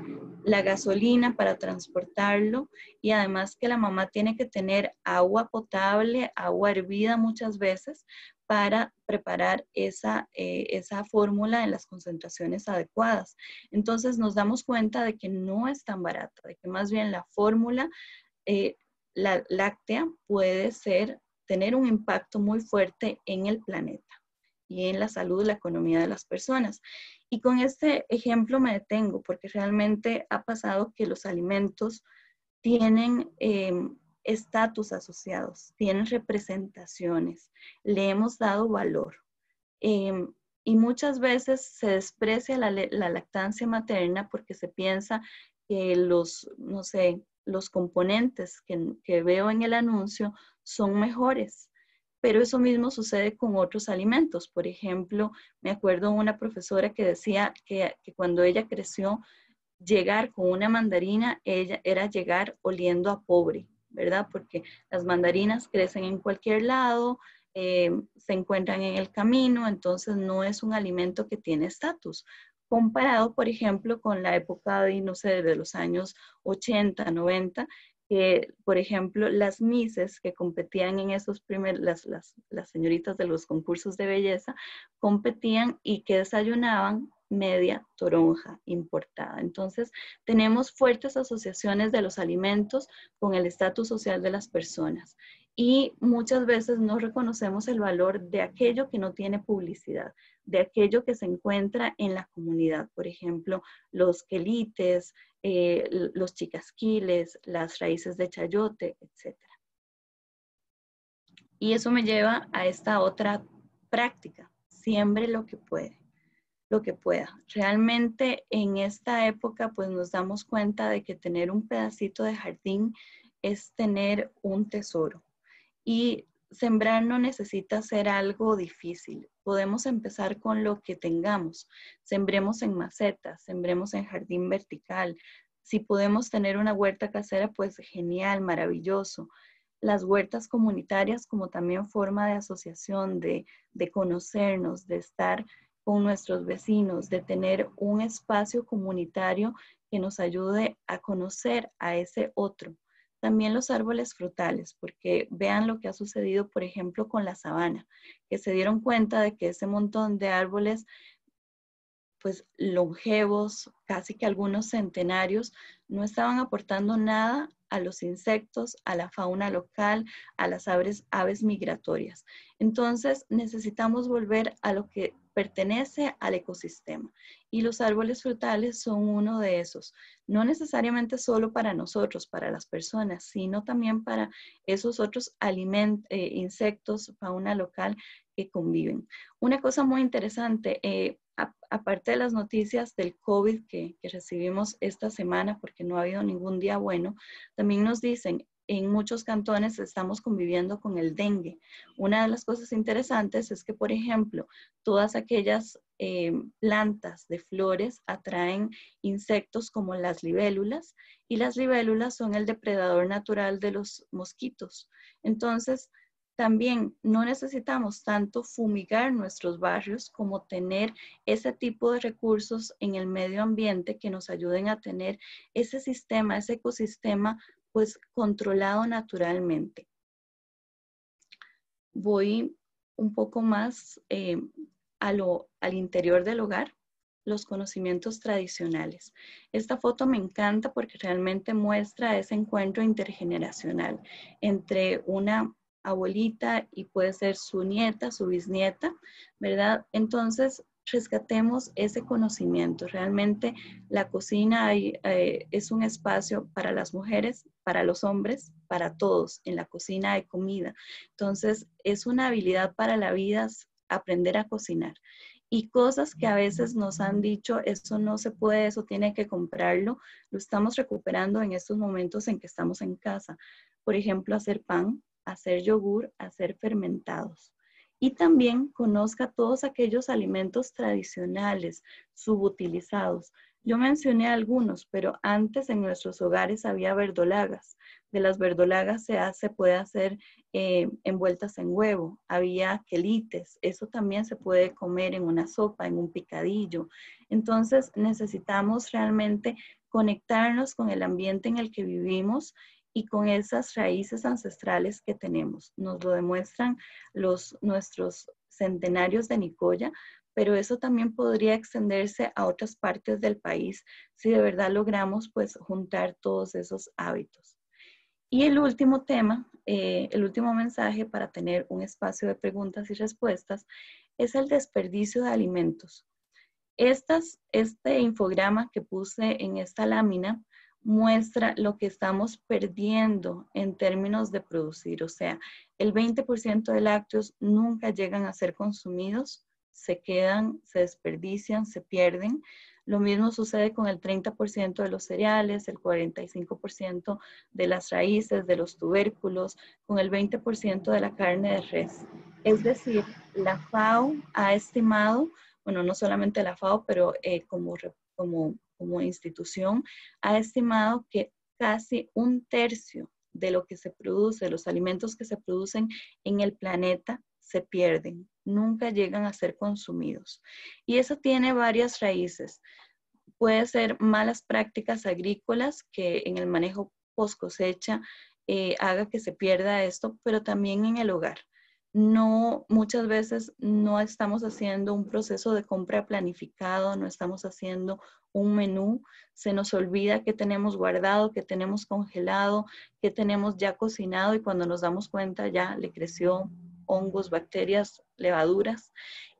Speaker 2: la gasolina para transportarlo y además que la mamá tiene que tener agua potable, agua hervida muchas veces para preparar esa fórmula en las concentraciones adecuadas. Entonces nos damos cuenta de que no es tan barata, de que más bien la fórmula la láctea puede tener un impacto muy fuerte en el planeta y en la salud y la economía de las personas. Y con este ejemplo me detengo porque realmente ha pasado que los alimentos tienen estatus asociados, tienen representaciones, le hemos dado valor. Y muchas veces se desprecia la lactancia materna porque se piensa que no sé, los componentes que veo en el anuncio son mejores. Pero eso mismo sucede con otros alimentos. Por ejemplo, me acuerdo de una profesora que decía que cuando ella creció, llegar con una mandarina era llegar oliendo a pobre, ¿verdad? Porque las mandarinas crecen en cualquier lado, se encuentran en el camino, entonces no es un alimento que tiene estatus. Comparado, por ejemplo, con la época de, no sé, de los años 80, 90, que, por ejemplo, las Misses que competían en esos primeros, las señoritas de los concursos de belleza, competían y que desayunaban media toronja importada. Entonces, tenemos fuertes asociaciones de los alimentos con el estatus social de las personas y muchas veces no reconocemos el valor de aquello que no tiene publicidad, de aquello que se encuentra en la comunidad. Por ejemplo, los quelites, los chicasquiles, las raíces de chayote, etc. Y eso me lleva a esta otra práctica, siembre lo que puede. Lo que pueda. Realmente en esta época pues nos damos cuenta de que tener un pedacito de jardín es tener un tesoro. Y sembrar no necesita ser algo difícil. Podemos empezar con lo que tengamos. Sembremos en macetas, sembremos en jardín vertical. Si podemos tener una huerta casera, pues genial, maravilloso. Las huertas comunitarias como también forma de asociación, de conocernos, de estar con nuestros vecinos, de tener un espacio comunitario que nos ayude a conocer a ese otro. También los árboles frutales, porque vean lo que ha sucedido, por ejemplo, con la sabana, que se dieron cuenta de que ese montón de árboles, pues longevos, casi que algunos centenarios, no estaban aportando nada a los insectos, a la fauna local, a las aves migratorias. Entonces necesitamos volver a lo que pertenece al ecosistema. Y los árboles frutales son uno de esos, no necesariamente solo para nosotros, para las personas, sino también para esos otros insectos, fauna local que conviven. Una cosa muy interesante, aparte de las noticias del COVID que recibimos esta semana, porque no ha habido ningún día bueno, también nos dicen, en muchos cantones estamos conviviendo con el dengue. Una de las cosas interesantes es que, por ejemplo, todas aquellas plantas de flores atraen insectos como las libélulas, y las libélulas son el depredador natural de los mosquitos. Entonces, también no necesitamos tanto fumigar nuestros barrios como tener ese tipo de recursos en el medio ambiente que nos ayuden a tener ese sistema, ese ecosistema, pues controlado naturalmente. Voy un poco más al interior del hogar, los conocimientos tradicionales. Esta foto me encanta porque realmente muestra ese encuentro intergeneracional entre una abuelita y puede ser su nieta, su bisnieta, ¿verdad? Entonces, rescatemos ese conocimiento. Realmente la cocina es un espacio para las mujeres, para los hombres, para todos. En la cocina hay comida. Entonces, es una habilidad para la vida aprender a cocinar. Y cosas que a veces nos han dicho, eso no se puede, eso tiene que comprarlo, lo estamos recuperando en estos momentos en que estamos en casa. Por ejemplo, hacer pan, hacer yogur, hacer fermentados. Y también conozca todos aquellos alimentos tradicionales, subutilizados. Yo mencioné algunos, pero antes en nuestros hogares había verdolagas. De las verdolagas puede hacer envueltas en huevo. Había quelites, eso también se puede comer en una sopa, en un picadillo. Entonces necesitamos realmente conectarnos con el ambiente en el que vivimos y con esas raíces ancestrales que tenemos. Nos lo demuestran nuestros centenarios de Nicoya, pero eso también podría extenderse a otras partes del país si de verdad logramos pues juntar todos esos hábitos. Y el último tema, el último mensaje para tener un espacio de preguntas y respuestas es el desperdicio de alimentos. Este infograma que puse en esta lámina muestra lo que estamos perdiendo en términos de producir. O sea, el 20% de lácteos nunca llegan a ser consumidos, se quedan, se desperdician, se pierden. Lo mismo sucede con el 30% de los cereales, el 45% de las raíces, de los tubérculos, con el 20% de la carne de res. Es decir, la FAO ha estimado, bueno, no solamente la FAO, pero como institución, ha estimado que casi un tercio de lo que se produce, los alimentos que se producen en el planeta, se pierden, nunca llegan a ser consumidos. Y eso tiene varias raíces. Puede ser malas prácticas agrícolas que en el manejo post cosecha haga que se pierda esto, pero también en el hogar. Muchas veces no estamos haciendo un proceso de compra planificado, no estamos haciendo un menú, se nos olvida que tenemos guardado, que tenemos congelado, que tenemos ya cocinado y cuando nos damos cuenta ya le creció hongos, bacterias, levaduras.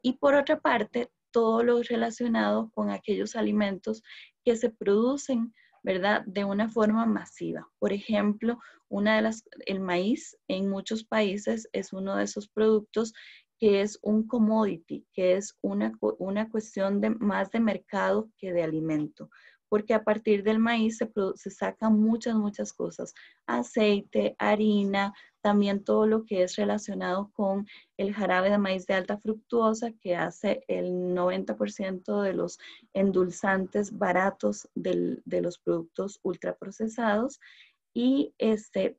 Speaker 2: Y por otra parte, todo lo relacionado con aquellos alimentos que se producen, ¿verdad? De una forma masiva. Por ejemplo, el maíz en muchos países es uno de esos productos que es un commodity, que es una cuestión más de mercado que de alimento, porque a partir del maíz se sacan muchas cosas, aceite, harina, también todo lo que es relacionado con el jarabe de maíz de alta fructuosa, que hace el 90% de los endulzantes baratos de los productos ultraprocesados. Y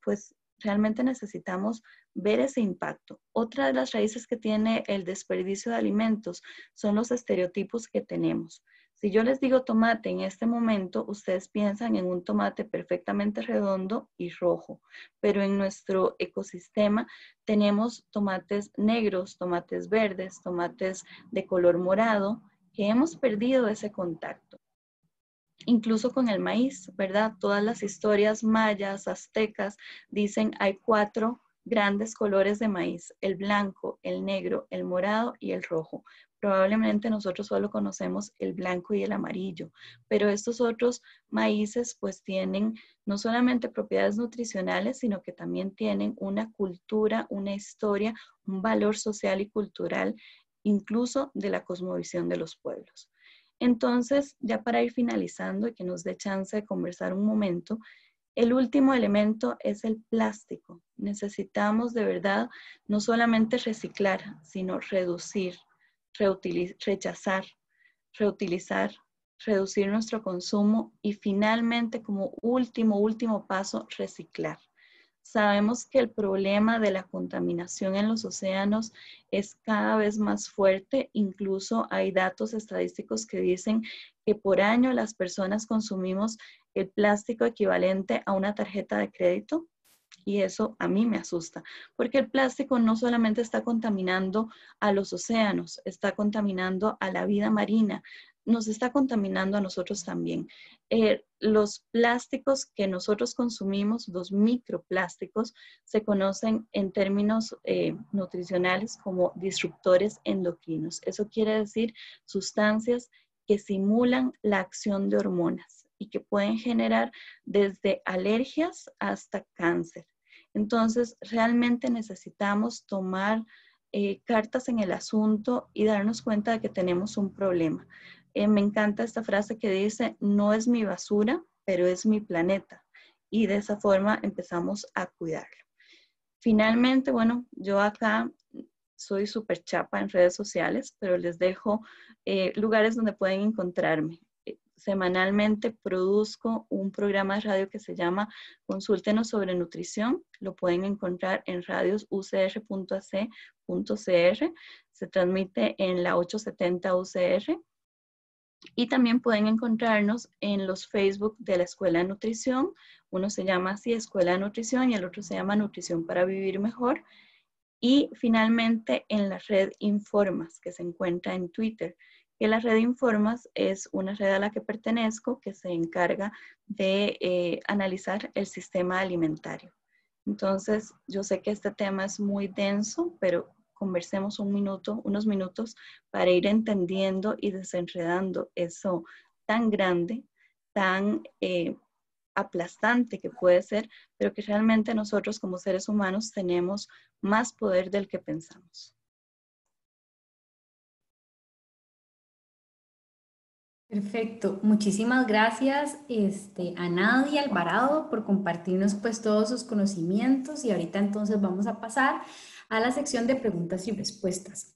Speaker 2: pues realmente necesitamos ver ese impacto. Otra de las raíces que tiene el desperdicio de alimentos son los estereotipos que tenemos. Si yo les digo tomate en este momento, ustedes piensan en un tomate perfectamente redondo y rojo, pero en nuestro ecosistema tenemos tomates negros, tomates verdes, tomates de color morado, que hemos perdido ese contacto. Incluso con el maíz, ¿verdad? Todas las historias mayas, aztecas, dicen hay 4 grandes colores de maíz, el blanco, el negro, el morado y el rojo. Probablemente nosotros solo conocemos el blanco y el amarillo, pero estos otros maíces pues tienen no solamente propiedades nutricionales, sino que también tienen una cultura, una historia, un valor social y cultural, incluso de la cosmovisión de los pueblos. Entonces, ya para ir finalizando y que nos dé chance de conversar un momento, el último elemento es el plástico. Necesitamos de verdad no solamente reciclar, sino reducir, rechazar, reutilizar, reducir nuestro consumo y finalmente como último paso, reciclar. Sabemos que el problema de la contaminación en los océanos es cada vez más fuerte. Incluso hay datos estadísticos que dicen que por año las personas consumimos el plástico equivalente a una tarjeta de crédito. Y eso a mí me asusta, porque el plástico no solamente está contaminando a los océanos, está contaminando a la vida marina, nos está contaminando a nosotros también. Los plásticos que nosotros consumimos, los microplásticos, se conocen en términos nutricionales como disruptores endocrinos. Eso quiere decir sustancias que simulan la acción de hormonas y que pueden generar desde alergias hasta cáncer. Entonces, realmente necesitamos tomar cartas en el asunto y darnos cuenta de que tenemos un problema. Me encanta esta frase que dice, no es mi basura, pero es mi planeta. Y de esa forma empezamos a cuidarlo. Finalmente, bueno, yo acá soy súper chapa en redes sociales, pero les dejo lugares donde pueden encontrarme. Semanalmente produzco un programa de radio que se llama Consúltenos sobre Nutrición. Lo pueden encontrar en radiosucr.ac.cr. Se transmite en la 870 UCR. Y también pueden encontrarnos en los Facebook de la Escuela de Nutrición. Uno se llama así Escuela de Nutrición y el otro se llama Nutrición para Vivir Mejor. Y finalmente en la red Informas, que se encuentra en Twitter, que la red Informas es una red a la que pertenezco que se encarga de analizar el sistema alimentario. Entonces, yo sé que este tema es muy denso, pero conversemos unos minutos para ir entendiendo y desenredando eso tan grande, tan aplastante que puede ser, pero que realmente nosotros como seres humanos tenemos más poder del que pensamos.
Speaker 1: Perfecto, muchísimas gracias a Nadia Alvarado por compartirnos pues todos sus conocimientos y ahorita entonces vamos a pasar a la sección de preguntas y respuestas.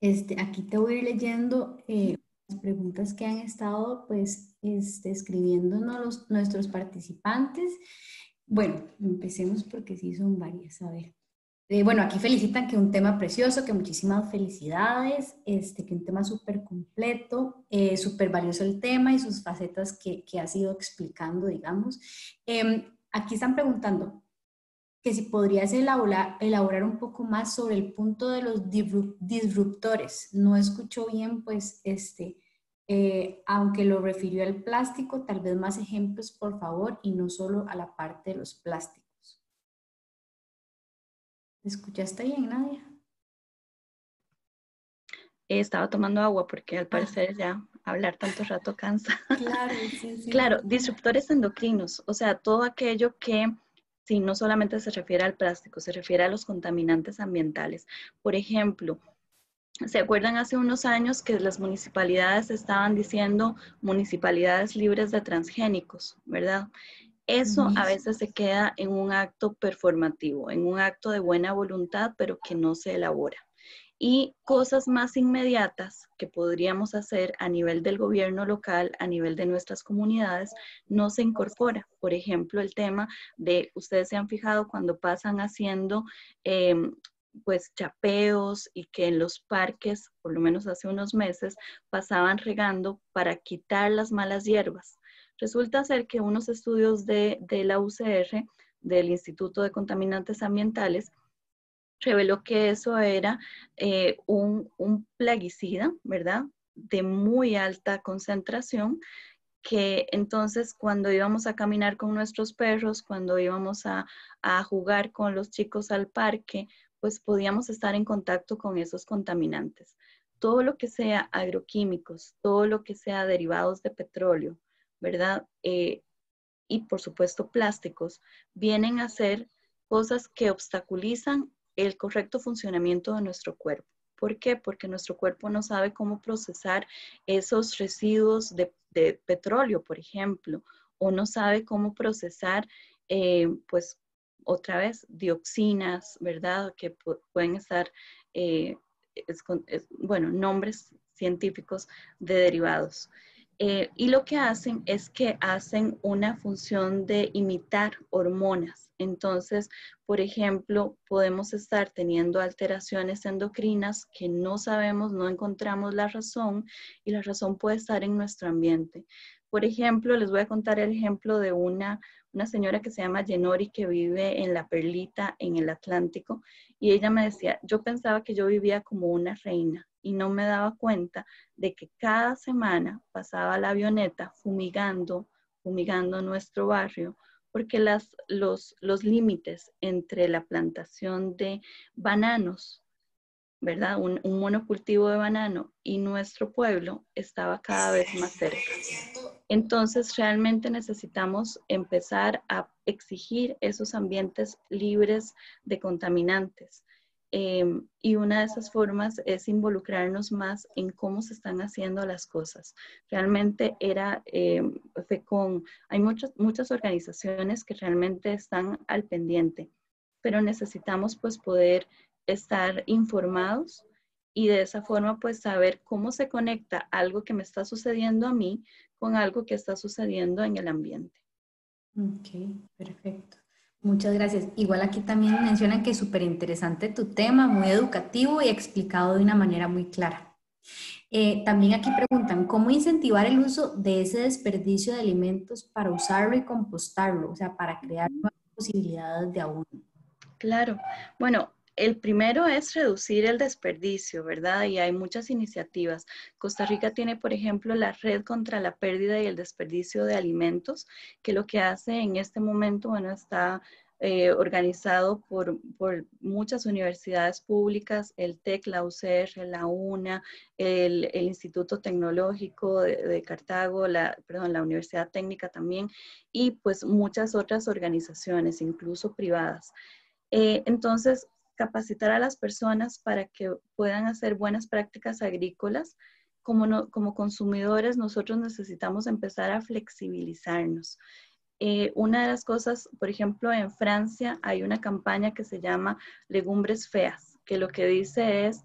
Speaker 1: Aquí te voy a ir leyendo las preguntas que han estado pues escribiéndonos nuestros participantes. Bueno, empecemos porque sí son varias, a ver. Bueno, aquí felicitan que un tema precioso, que muchísimas felicidades, que un tema súper completo, súper valioso el tema y sus facetas que has ido explicando, digamos. Aquí están preguntando que si podrías elaborar un poco más sobre el punto de los disruptores. No escucho bien, pues, aunque lo refirió al plástico, tal vez más ejemplos, por favor, y no solo a la parte de los plásticos. ¿Escuchaste bien, Nadia?
Speaker 2: Estaba tomando agua porque al parecer ya hablar tanto rato cansa.
Speaker 1: Claro, sí, sí.
Speaker 2: Claro, disruptores endocrinos, o sea, todo aquello que sí, no solamente se refiere al plástico, se refiere a los contaminantes ambientales. Por ejemplo, ¿se acuerdan hace unos años que las municipalidades estaban diciendo municipalidades libres de transgénicos, verdad? Eso
Speaker 1: Ujú.
Speaker 2: a veces se queda en un acto performativo, en un acto de buena voluntad, pero que no se elabora. Y cosas más inmediatas que podríamos hacer a nivel del gobierno local, a nivel de nuestras comunidades, no se incorpora. Por ejemplo, el tema de, ustedes se han fijado cuando pasan haciendo pues chapeos y que en los parques, por lo menos hace unos meses, pasaban regando para quitar las malas hierbas. Resulta ser que unos estudios de la UCR, del Instituto de Contaminantes Ambientales, reveló que eso era un plaguicida, ¿verdad? De muy alta concentración, que entonces cuando íbamos a caminar con nuestros perros, cuando íbamos a jugar con los chicos al parque, pues podíamos estar en contacto con esos contaminantes. Todo lo que sea agroquímicos, todo lo que sea derivados de petróleo, ¿verdad? Y por supuesto plásticos, vienen a ser cosas que obstaculizan el correcto funcionamiento de nuestro cuerpo. ¿Por qué? Porque nuestro cuerpo no sabe cómo procesar esos residuos de petróleo, por ejemplo, o no sabe cómo procesar, pues, otra vez, dioxinas, ¿verdad? Que pueden estar, bueno, nombres científicos de derivados. Y lo que hacen es que hacen una función de imitar hormonas. Entonces, por ejemplo, podemos estar teniendo alteraciones endocrinas que no sabemos, no encontramos la razón, y la razón puede estar en nuestro ambiente. Por ejemplo, les voy a contar el ejemplo de una señora que se llama Yenori, que vive en La Perlita, en el Atlántico, y ella me decía, yo pensaba que yo vivía como una reina y no me daba cuenta de que cada semana pasaba la avioneta fumigando nuestro barrio, porque los límites entre la plantación de bananos, ¿verdad? Un monocultivo de banano y nuestro pueblo estaba cada vez más cerca. Entonces, realmente necesitamos empezar a exigir esos ambientes libres de contaminantes. Y una de esas formas es involucrarnos más en cómo se están haciendo las cosas. Realmente hay muchas organizaciones que realmente están al pendiente, pero necesitamos pues poder estar informados y de esa forma pues saber cómo se conecta algo que me está sucediendo a mí con algo que está sucediendo en el ambiente.
Speaker 1: Ok, perfecto. Muchas gracias. Igual aquí también mencionan que es súper interesante tu tema, muy educativo y explicado de una manera muy clara. También aquí preguntan, ¿cómo incentivar el uso de ese desperdicio de alimentos para usarlo y compostarlo? O sea, para crear nuevas posibilidades de abono.
Speaker 2: Claro. Bueno, el primero es reducir el desperdicio, ¿verdad? Y hay muchas iniciativas. Costa Rica tiene, por ejemplo, la Red contra la Pérdida y el Desperdicio de Alimentos, que lo que hace en este momento, bueno, está organizado muchas universidades públicas, el TEC, la UCR, la UNA, el Instituto Tecnológico de Cartago, perdón, la Universidad Técnica también, y pues muchas otras organizaciones, incluso privadas. Entonces, capacitar a las personas para que puedan hacer buenas prácticas agrícolas. Como consumidores, nosotros necesitamos empezar a flexibilizarnos. Una de las cosas, por ejemplo, en Francia hay una campaña que se llama Legumbres Feas, que lo que dice es,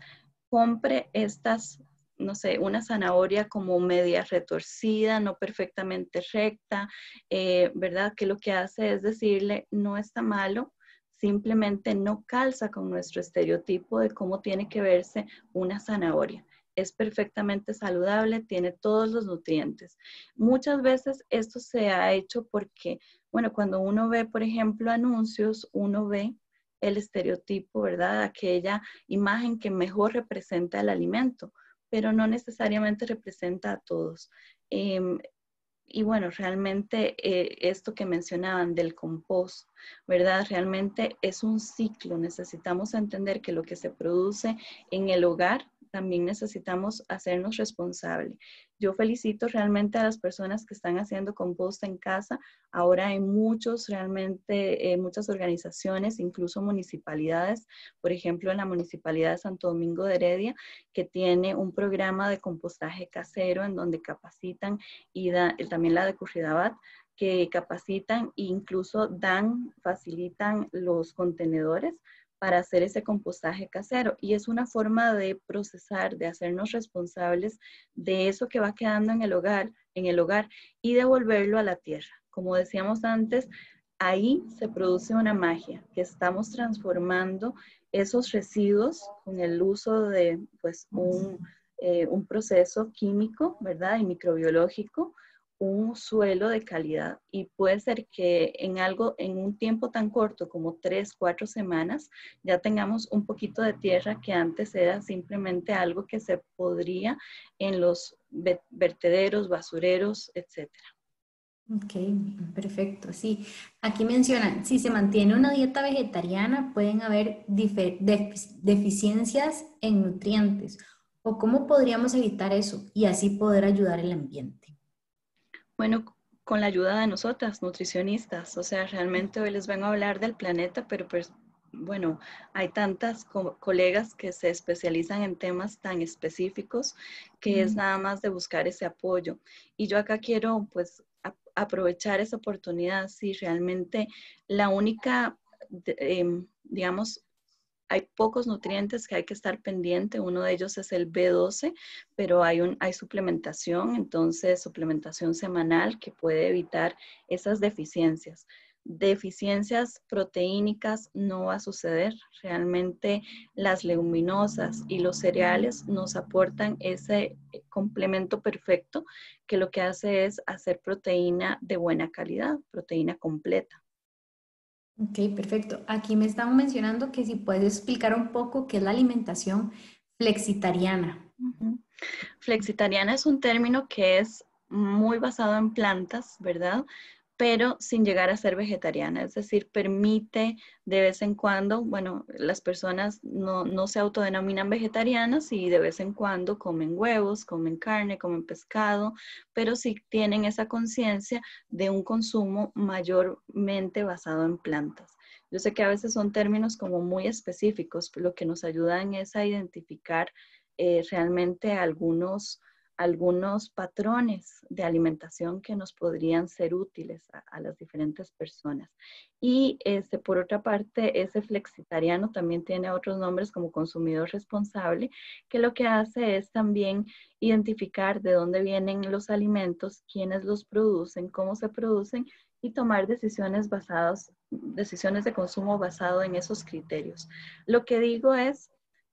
Speaker 2: compre estas, no sé, una zanahoria como media retorcida, no perfectamente recta, ¿verdad? Que lo que hace es decirle, no está malo, simplemente no calza con nuestro estereotipo de cómo tiene que verse una zanahoria. Es perfectamente saludable, tiene todos los nutrientes. Muchas veces esto se ha hecho porque, bueno, cuando uno ve, por ejemplo, anuncios, uno ve el estereotipo, ¿verdad? Aquella imagen que mejor representa el alimento, pero no necesariamente representa a todos. Y bueno, realmente esto que mencionaban del compost, ¿verdad? Realmente es un ciclo. Necesitamos entender que lo que se produce en el hogar, también necesitamos hacernos responsables. Yo felicito realmente a las personas que están haciendo compost en casa. Ahora hay muchas organizaciones, incluso municipalidades, por ejemplo, en la Municipalidad de Santo Domingo de Heredia, que tiene un programa de compostaje casero en donde capacitan y también la de Curridabat, que capacitan e incluso facilitan los contenedores para hacer ese compostaje casero. Y es una forma de procesar, de hacernos responsables de eso que va quedando en el hogar y devolverlo a la tierra. Como decíamos antes, ahí se produce una magia, que estamos transformando esos residuos con el uso de pues, un proceso químico, ¿verdad? Y microbiológico, un suelo de calidad. Y puede ser que en un tiempo tan corto como 3, 4 semanas, ya tengamos un poquito de tierra que antes era simplemente algo que se podría en los vertederos, basureros, etcétera.
Speaker 1: Ok, perfecto. Sí, aquí mencionan, si se mantiene una dieta vegetariana, pueden haber deficiencias en nutrientes. ¿O cómo podríamos evitar eso y así poder ayudar al ambiente?
Speaker 2: Bueno, con la ayuda de nosotras, nutricionistas, o sea, realmente hoy les vengo a hablar del planeta, pero pues, bueno, hay tantas colegas que se especializan en temas tan específicos que es nada más de buscar ese apoyo. Y yo acá quiero, pues, aprovechar esa oportunidad, si realmente la única, digamos, hay pocos nutrientes que hay que estar pendiente. Uno de ellos es el B12, pero hay suplementación, entonces suplementación semanal que puede evitar esas deficiencias. Deficiencias proteínicas no va a suceder. Realmente las leguminosas y los cereales nos aportan ese complemento perfecto que lo que hace es hacer proteína de buena calidad, proteína completa.
Speaker 1: Ok, perfecto. Aquí me están mencionando que si puedes explicar un poco qué es la alimentación flexitariana.
Speaker 2: Ujú. Flexitariana es un término que es muy basado en plantas, ¿verdad? Pero sin llegar a ser vegetariana, es decir, permite de vez en cuando, bueno, las personas no se autodenominan vegetarianas y de vez en cuando comen huevos, comen carne, comen pescado, pero sí tienen esa conciencia de un consumo mayormente basado en plantas. Yo sé que a veces son términos como muy específicos, pero lo que nos ayudan es a identificar realmente algunos patrones de alimentación que nos podrían ser útiles a las diferentes personas. Y por otra parte, ese flexitariano también tiene otros nombres como consumidor responsable, que lo que hace es también identificar de dónde vienen los alimentos, quiénes los producen, cómo se producen y tomar decisiones de consumo basado en esos criterios. Lo que digo es,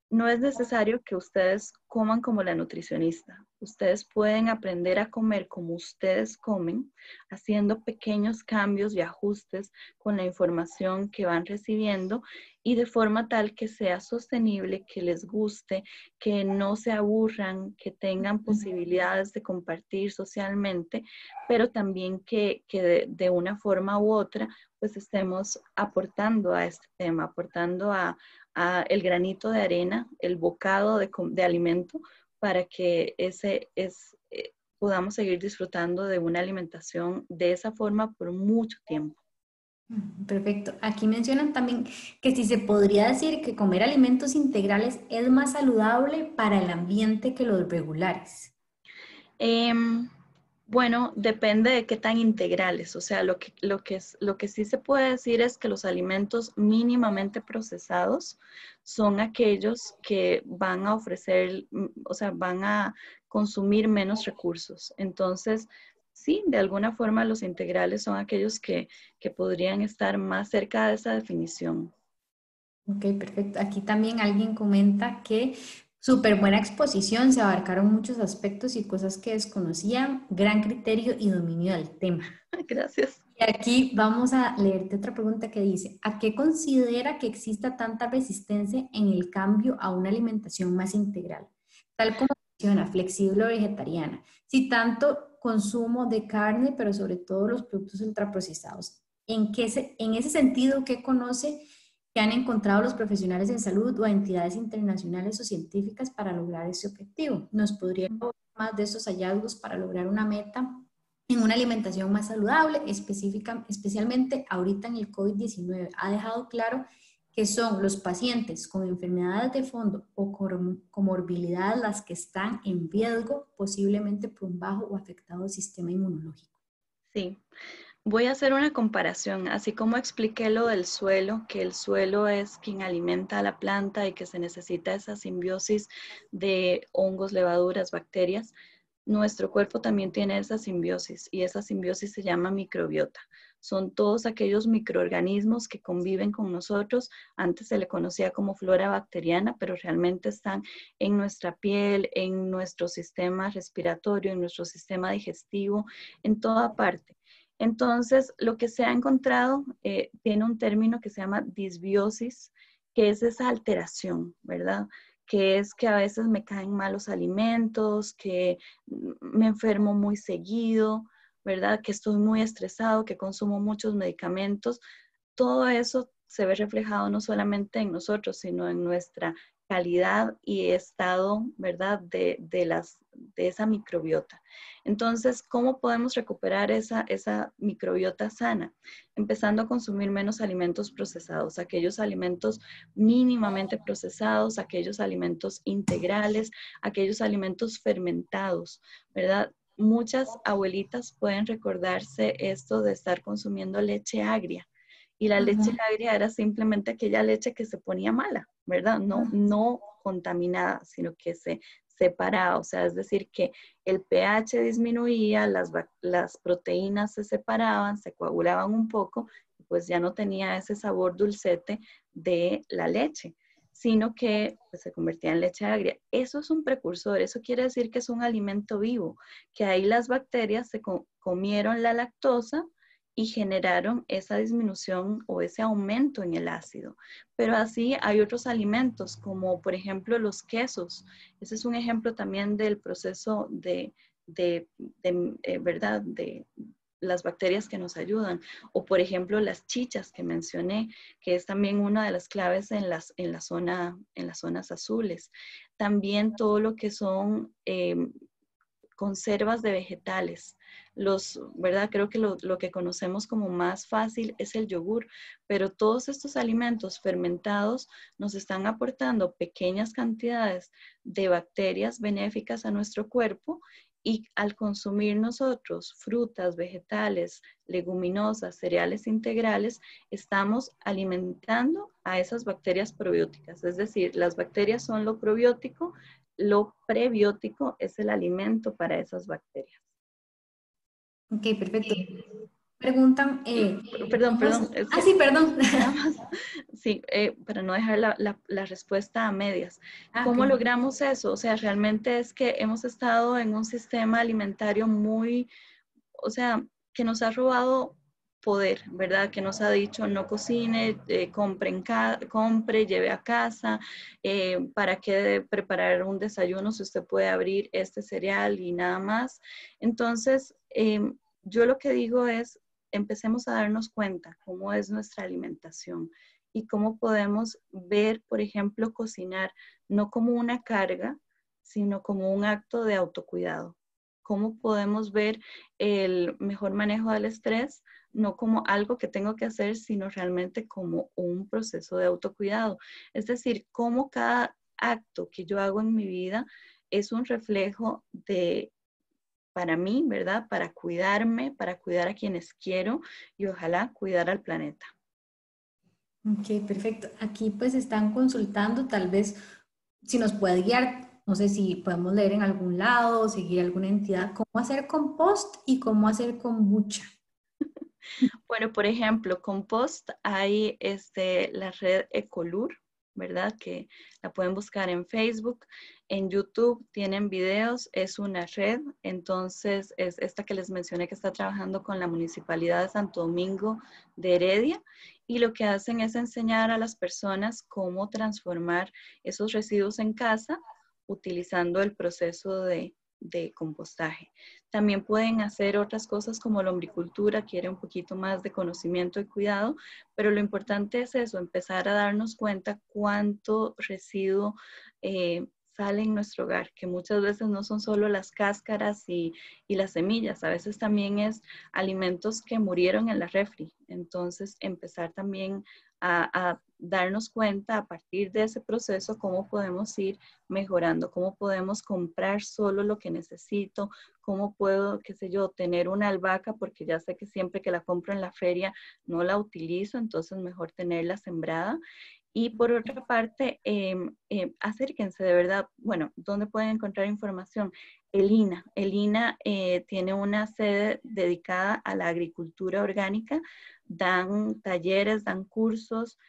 Speaker 2: no es necesario que ustedes coman como la nutricionista. Ustedes pueden aprender a comer como ustedes comen, haciendo pequeños cambios y ajustes con la información que van recibiendo y de forma tal que sea sostenible, que les guste, que no se aburran, que tengan posibilidades de compartir socialmente, pero también que de una forma u otra pues estemos aportando a este tema, aportando a el granito de arena, el bocado de alimento, para que podamos seguir disfrutando de una alimentación de esa forma por mucho tiempo.
Speaker 1: Perfecto. Aquí mencionan también que si se podría decir que comer alimentos integrales es más saludable para el ambiente que los regulares.
Speaker 2: Em, bueno, depende de qué tan integrales. O sea, lo que sí se puede decir es que los alimentos mínimamente procesados son aquellos que van a ofrecer, o sea, van a consumir menos recursos. Entonces, sí, de alguna forma los integrales son aquellos que podrían estar más cerca de esa definición.
Speaker 1: Ok, perfecto. Aquí también alguien comenta que súper buena exposición, se abarcaron muchos aspectos y cosas que desconocían, gran criterio y dominio del tema.
Speaker 2: Gracias.
Speaker 1: Y aquí vamos a leerte otra pregunta que dice, ¿a qué considera que exista tanta resistencia en el cambio a una alimentación más integral? Tal como menciona, flexible o vegetariana. Si tanto consumo de carne, pero sobre todo los productos ultraprocesados. En ese sentido, ¿qué conoce que han encontrado los profesionales en salud o entidades internacionales o científicas para lograr ese objetivo? ¿Nos podría hablar más de esos hallazgos para lograr una meta en una alimentación más saludable, especialmente ahorita en el COVID-19? Ha dejado claro que son los pacientes con enfermedades de fondo o comorbilidades las que están en riesgo, posiblemente por un bajo o afectado sistema inmunológico.
Speaker 2: Sí. Voy a hacer una comparación, así como expliqué lo del suelo, que el suelo es quien alimenta a la planta y que se necesita esa simbiosis de hongos, levaduras, bacterias. Nuestro cuerpo también tiene esa simbiosis y esa simbiosis se llama microbiota. Son todos aquellos microorganismos que conviven con nosotros. Antes se le conocía como flora bacteriana, pero realmente están en nuestra piel, en nuestro sistema respiratorio, en nuestro sistema digestivo, en toda parte. Entonces, lo que se ha encontrado tiene un término que se llama disbiosis, que es esa alteración, ¿verdad? Que es que a veces me caen malos alimentos, que me enfermo muy seguido, ¿verdad? Que estoy muy estresado, que consumo muchos medicamentos. Todo eso se ve reflejado no solamente en nosotros, sino en nuestra calidad y estado, ¿verdad? De esa microbiota. Entonces, ¿cómo podemos recuperar esa microbiota sana? Empezando a consumir menos alimentos procesados, aquellos alimentos mínimamente procesados, aquellos alimentos integrales, aquellos alimentos fermentados, ¿verdad? Muchas abuelitas pueden recordarse esto de estar consumiendo leche agria. Y la leche
Speaker 1: Ujú,
Speaker 2: agria era simplemente aquella leche que se ponía mala, ¿verdad? No contaminada, sino que se separaba. O sea, es decir, que el pH disminuía, las proteínas se separaban, se coagulaban un poco, pues ya no tenía ese sabor dulcete de la leche, sino que pues, se convertía en leche agria. Eso es un precursor, eso quiere decir que es un alimento vivo, que ahí las bacterias se comieron la lactosa y generaron esa disminución o ese aumento en el ácido. Pero así hay otros alimentos, como por ejemplo los quesos. Ese es un ejemplo también del proceso ¿verdad? De las bacterias que nos ayudan. O por ejemplo las chichas que mencioné, que es también una de las claves en las zonas azules. También todo lo que son conservas de vegetales. ¿Verdad? Creo que lo que conocemos como más fácil es el yogur, pero todos estos alimentos fermentados nos están aportando pequeñas cantidades de bacterias benéficas a nuestro cuerpo y al consumir nosotros frutas, vegetales, leguminosas, cereales integrales, estamos alimentando a esas bacterias probióticas. Es decir, las bacterias son lo probiótico, lo prebiótico es el alimento para esas bacterias.
Speaker 1: ok, perfecto. Preguntan,
Speaker 2: Perdón, es
Speaker 1: Ah,
Speaker 2: que
Speaker 1: sí, perdón.
Speaker 2: nada más, sí, para no dejar la respuesta a medias.
Speaker 1: Ah,
Speaker 2: ¿Cómo
Speaker 1: ok.
Speaker 2: logramos eso? O sea, realmente es que hemos estado en un sistema alimentario muy, o sea, que nos ha robado poder, ¿verdad? Que nos ha dicho no cocine, compre, lleve a casa, ¿para qué preparar un desayuno si usted puede abrir este cereal y nada más? Entonces, yo lo que digo es, empecemos a darnos cuenta cómo es nuestra alimentación y cómo podemos ver, por ejemplo, cocinar no como una carga, sino como un acto de autocuidado. Cómo podemos ver el mejor manejo del estrés, no como algo que tengo que hacer, sino realmente como un proceso de autocuidado. Es decir, cómo cada acto que yo hago en mi vida es un reflejo para mí, ¿verdad? Para cuidarme, para cuidar a quienes quiero y ojalá cuidar al planeta.
Speaker 1: Ok, perfecto. Aquí pues están consultando, tal vez si nos puede guiar, no sé si podemos leer en algún lado o seguir alguna entidad, cómo hacer compost y cómo hacer kombucha.
Speaker 2: Bueno, por ejemplo, compost hay la red Ecolur, ¿verdad? Que la pueden buscar en Facebook, en YouTube tienen videos, es una red, entonces es esta que les mencioné que está trabajando con la Municipalidad de Santo Domingo de Heredia y lo que hacen es enseñar a las personas cómo transformar esos residuos en casa utilizando el proceso de compostaje. También pueden hacer otras cosas como lombricultura, quiere un poquito más de conocimiento y cuidado, pero lo importante es eso, empezar a darnos cuenta cuánto residuo sale en nuestro hogar, que muchas veces no son solo las cáscaras y las semillas, a veces también es alimentos que murieron en la refri. Entonces, empezar también a darnos cuenta a partir de ese proceso cómo podemos ir mejorando, cómo podemos comprar solo lo que necesito, cómo puedo, qué sé yo, tener una albahaca porque ya sé que siempre que la compro en la feria no la utilizo, entonces mejor tenerla sembrada. Y por otra parte, acérquense de verdad. Bueno, ¿dónde pueden encontrar información? El INA. El INA tiene una sede dedicada a la agricultura orgánica. Dan talleres, dan cursos.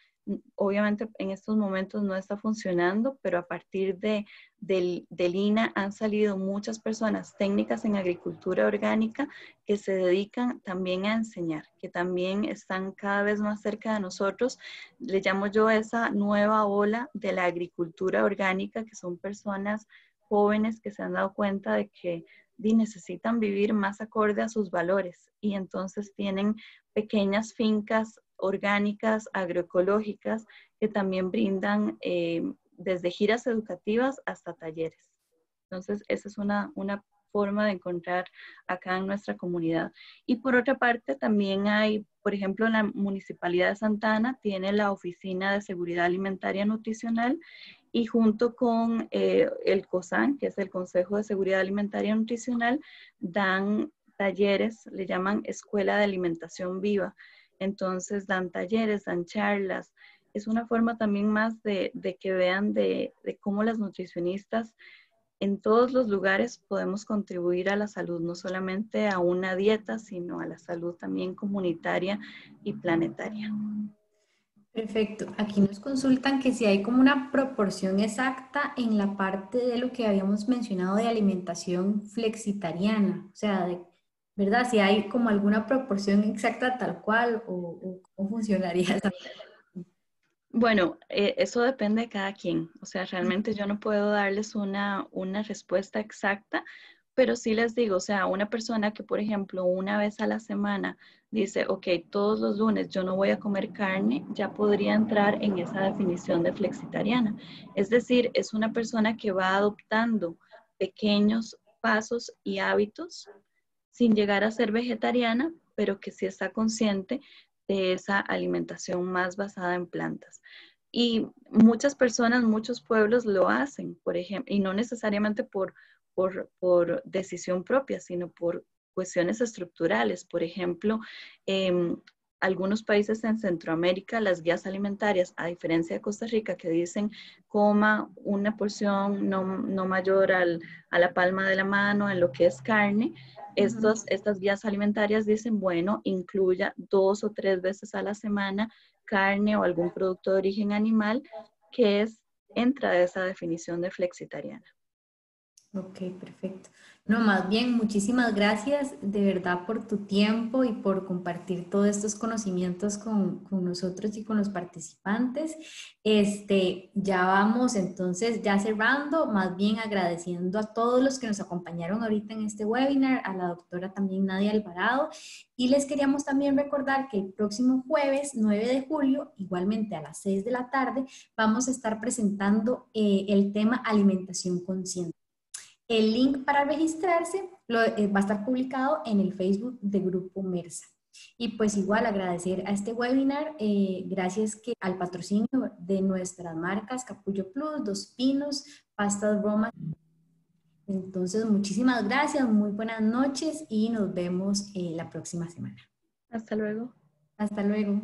Speaker 2: Obviamente en estos momentos no está funcionando, pero a partir del INA han salido muchas personas técnicas en agricultura orgánica que se dedican también a enseñar, que también están cada vez más cerca de nosotros. Le llamo yo esa nueva ola de la agricultura orgánica, que son personas jóvenes que se han dado cuenta de que necesitan vivir más acorde a sus valores y entonces tienen pequeñas fincas orgánicas, agroecológicas, que también brindan desde giras educativas hasta talleres. Entonces, esa es una forma de encontrar acá en nuestra comunidad. Y por otra parte, también hay, por ejemplo, la Municipalidad de Santa Ana tiene la Oficina de Seguridad Alimentaria Nutricional y junto con el COSAN, que es el Consejo de Seguridad Alimentaria Nutricional, dan talleres, le llaman Escuela de Alimentación Viva. Entonces dan talleres, dan charlas. Es una forma también más de que vean de cómo las nutricionistas en todos los lugares podemos contribuir a la salud, no solamente a una dieta, sino a la salud también comunitaria y planetaria.
Speaker 1: Perfecto. Aquí nos consultan que si hay como una proporción exacta en la parte de lo que habíamos mencionado de alimentación flexitariana, o sea, ¿verdad? Si hay como alguna proporción exacta tal cual o cómo funcionaría esa.
Speaker 2: Bueno, eso depende de cada quien. O sea, realmente yo no puedo darles una respuesta exacta, pero sí les digo, o sea, una persona que, por ejemplo, una vez a la semana dice, ok, todos los lunes yo no voy a comer carne, ya podría entrar en esa definición de flexitariana. Es decir, es una persona que va adoptando pequeños pasos y hábitos sin llegar a ser vegetariana, pero que sí está consciente de esa alimentación más basada en plantas. Y muchas personas, muchos pueblos lo hacen, por ejemplo, y no necesariamente por decisión propia, sino por cuestiones estructurales. Por ejemplo, algunos países en Centroamérica, las guías alimentarias, a diferencia de Costa Rica, que dicen coma una porción no mayor a la palma de la mano en lo que es carne, estas guías alimentarias dicen, bueno, incluya 2 o 3 veces a la semana carne o algún producto de origen animal, que entra de esa definición de flexitariana.
Speaker 1: Ok, perfecto. No, más bien, muchísimas gracias de verdad por tu tiempo y por compartir todos estos conocimientos con nosotros y con los participantes. Ya vamos entonces ya cerrando, más bien agradeciendo a todos los que nos acompañaron ahorita en este webinar, a la doctora también Nadia Alvarado, y les queríamos también recordar que el próximo jueves 9 de julio, igualmente a las 6 de la tarde, vamos a estar presentando el tema alimentación consciente. El link para registrarse va a estar publicado en el Facebook de Grupo Mersa. Y pues igual agradecer a este webinar, gracias al patrocinio de nuestras marcas Capullo Plus, Dos Pinos, Pastas Roma. Entonces, muchísimas gracias, muy buenas noches y nos vemos la próxima semana.
Speaker 2: Hasta luego.
Speaker 1: Hasta luego.